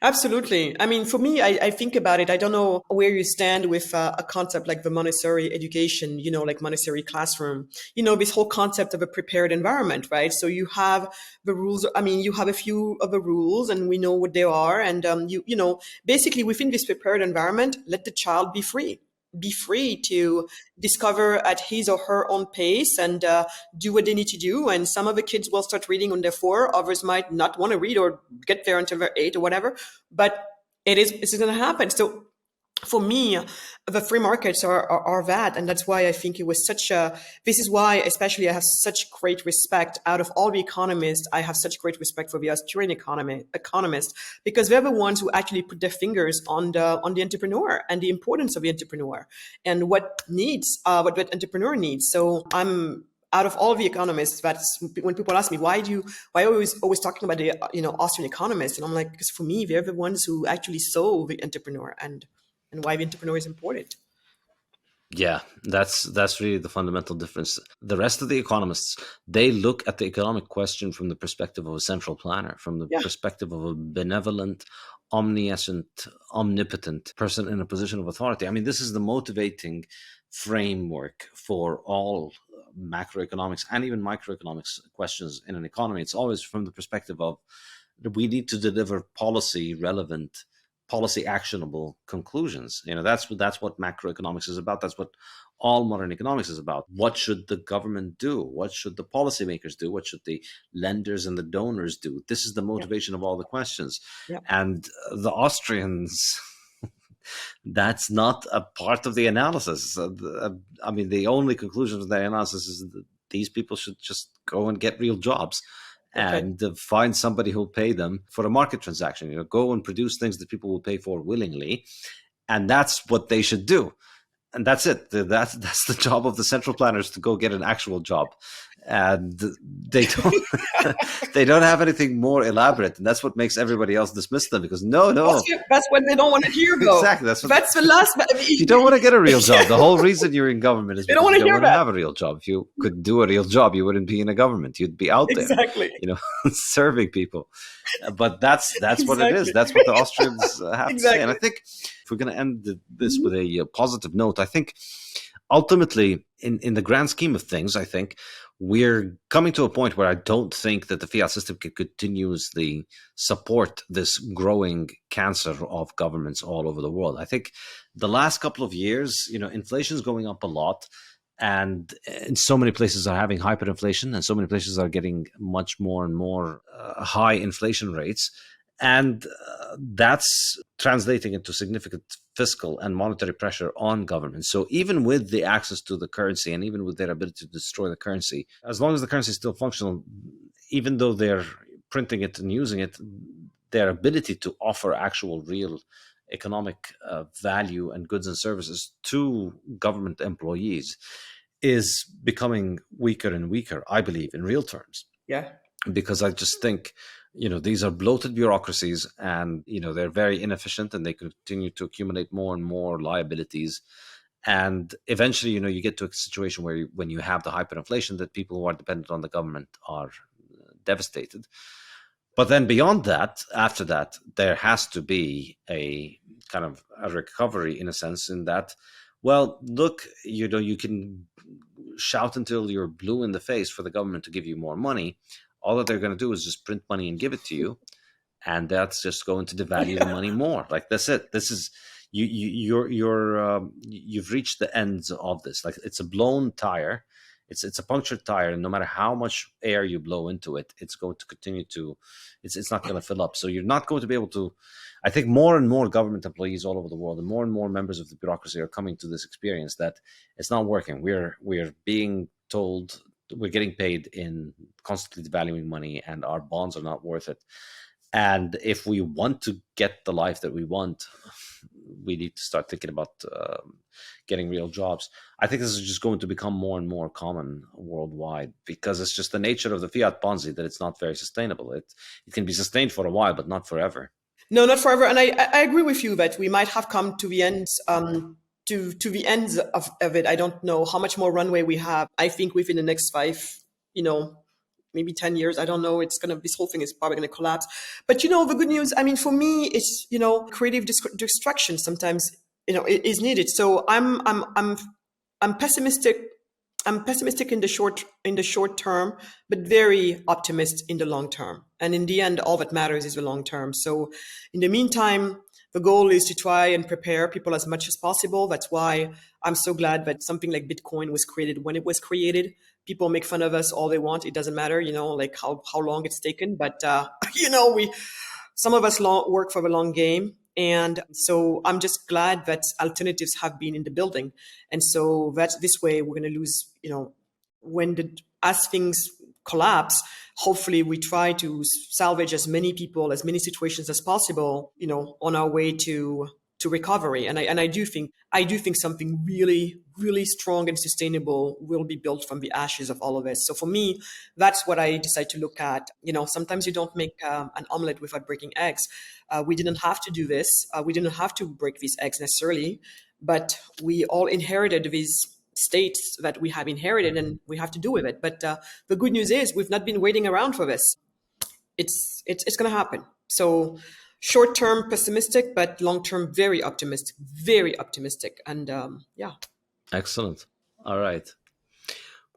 S4: Absolutely. I mean, for me, I think about it. I don't know where you stand with a concept like the Montessori education, like Montessori classroom, this whole concept of a prepared environment, right? So you have the rules. I mean, you have a few of the rules and we know what they are. And, basically within this prepared environment, let the child be free. Be free to discover at his or her own pace and do what they need to do. And some of the kids will start reading on their 4. Others might not want to read or get there until they're 8 or whatever. But it's going to happen. So for me, the free markets are that. And that's why I think it was this is why, especially, I have such great respect out of all the economists. I have such great respect for the Austrian economists, because they're the ones who actually put their fingers on the entrepreneur and the importance of the entrepreneur and what that entrepreneur needs. So I'm, out of all the economists, that's when people ask me, why are you always talking about the Austrian economists? And I'm like, because for me, they're the ones who actually saw the entrepreneur and why the entrepreneur is important.
S3: Yeah, that's really the fundamental difference. The rest of the economists, they look at the economic question from the perspective of a central planner, from the perspective of a benevolent, omniscient, omnipotent person in a position of authority. I mean, this is the motivating framework for all macroeconomics and even microeconomics questions in an economy. It's always from the perspective of, we need to deliver policy relevant, policy actionable conclusions. That's what macroeconomics is about. That's what all modern economics is about. What should the government do? What should the policymakers do? What should the lenders and the donors do? This is the motivation of all the questions. And the Austrians, that's not a part of the analysis. I mean, the only conclusion of the analysis is that these people should just go and get real jobs. And find somebody who'll pay them for a market transaction. Go and produce things that people will pay for willingly, and that's what they should do. And that's it. That's the job of the central planners, to go get an actual job, and they don't have anything more elaborate, and that's what makes everybody else dismiss them, because no,
S4: that's what they don't want to hear, though.
S3: Exactly.
S4: That's the last.
S3: You don't want to get a real job. The whole reason you're in government is because you don't want to have a real job. If you could do a real job, you wouldn't be in a government. You'd be out there, serving people. But that's what it is. That's what the Austrians have to say. And I think if we're going to end this with a positive note, I think ultimately, in the grand scheme of things, I think we're coming to a point where I don't think that the fiat system can continuously support this growing cancer of governments all over the world. I think the last couple of years, inflation is going up a lot. And in so many places are having hyperinflation, and so many places are getting much more and more high inflation rates. And that's translating into significant fiscal and monetary pressure on governments. So even with the access to the currency, and even with their ability to destroy the currency, as long as the currency is still functional, even though they're printing it and using it, their ability to offer actual real economic value and goods and services to government employees is becoming weaker and weaker, I believe, in real terms.
S4: Yeah.
S3: Because I just think, these are bloated bureaucracies, and, they're very inefficient, and they continue to accumulate more and more liabilities. And eventually, you get to a situation where when you have the hyperinflation, that people who are dependent on the government are devastated. But then beyond that, after that, there has to be a kind of a recovery, in a sense, in that, well, look, you can shout until you're blue in the face for the government to give you more money. All that they're going to do is just print money and give it to you, and that's just going to devalue the money more. Like, that's it. This is you've reached the ends of this. Like, it's a blown tire. It's a punctured tire, and no matter how much air you blow into it, it's going to continue to, it's not going to fill up. So you're not going to be able to. I think more and more government employees all over the world, and more members of the bureaucracy are coming to this experience that it's not working. We're being told we're getting paid in constantly devaluing money, and our bonds are not worth it. And if we want to get the life that we want, we need to start thinking about getting real jobs. I think this is just going to become more and more common worldwide, because it's just the nature of the fiat Ponzi that it's not very sustainable. It can be sustained for a while, but not forever.
S4: No, not forever. And I agree with you that we might have come to the ends, to the ends of it. I don't know how much more runway we have. I think within the next 5, maybe 10 years, I don't know, this whole thing is probably going to collapse. But, the good news, I mean, for me, it's, creative destruction sometimes, is needed. So I'm pessimistic. I'm pessimistic in the short term, but very optimistic in the long term. And in the end, all that matters is the long term. So in the meantime, the goal is to try and prepare people as much as possible. That's why I'm so glad that something like Bitcoin was created when it was created. People make fun of us all they want. It doesn't matter, how long it's taken. But, some of us work for the long game. And so I'm just glad that alternatives have been in the building. And so that this way we're going to lose, as things collapse, hopefully we try to salvage as many people, as many situations as possible, on our way to recovery. And I do think something really, really strong and sustainable will be built from the ashes of all of this. So for me, that's what I decide to look at. Sometimes you don't make an omelet without breaking eggs. We didn't have to do this. We didn't have to break these eggs necessarily, but we all inherited these states that we have inherited, and we have to do with it. But the good news is we've not been waiting around for this. It's going to happen. So short-term pessimistic, but long-term very optimistic, and yeah.
S3: Excellent. All right.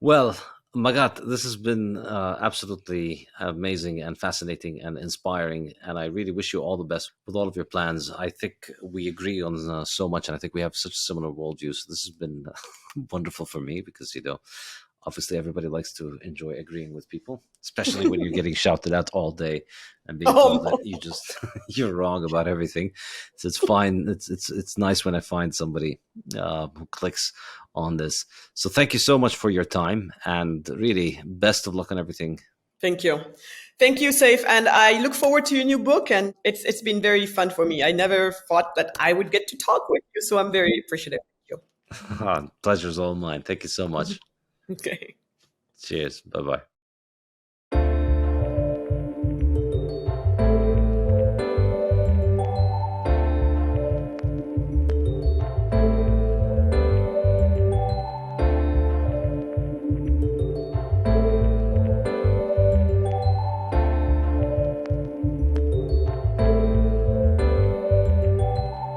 S3: Well, Magatte, this has been absolutely amazing and fascinating and inspiring, and I really wish you all the best with all of your plans. I think we agree on so much, and I think we have such similar worldviews. So this has been wonderful for me because, obviously everybody likes to enjoy agreeing with people, especially when you're getting shouted at all day and being told that you're wrong about everything. So it's fine. It's nice when I find somebody who clicks on this. So thank you so much for your time, and really best of luck on everything.
S4: Thank you, Saif, and I look forward to your new book. And it's been very fun for me. I never thought that I would get to talk with you, so I'm very appreciative. Thank you.
S3: Pleasure's all mine. Thank you so much.
S4: Okay.
S3: Cheers. Bye-bye.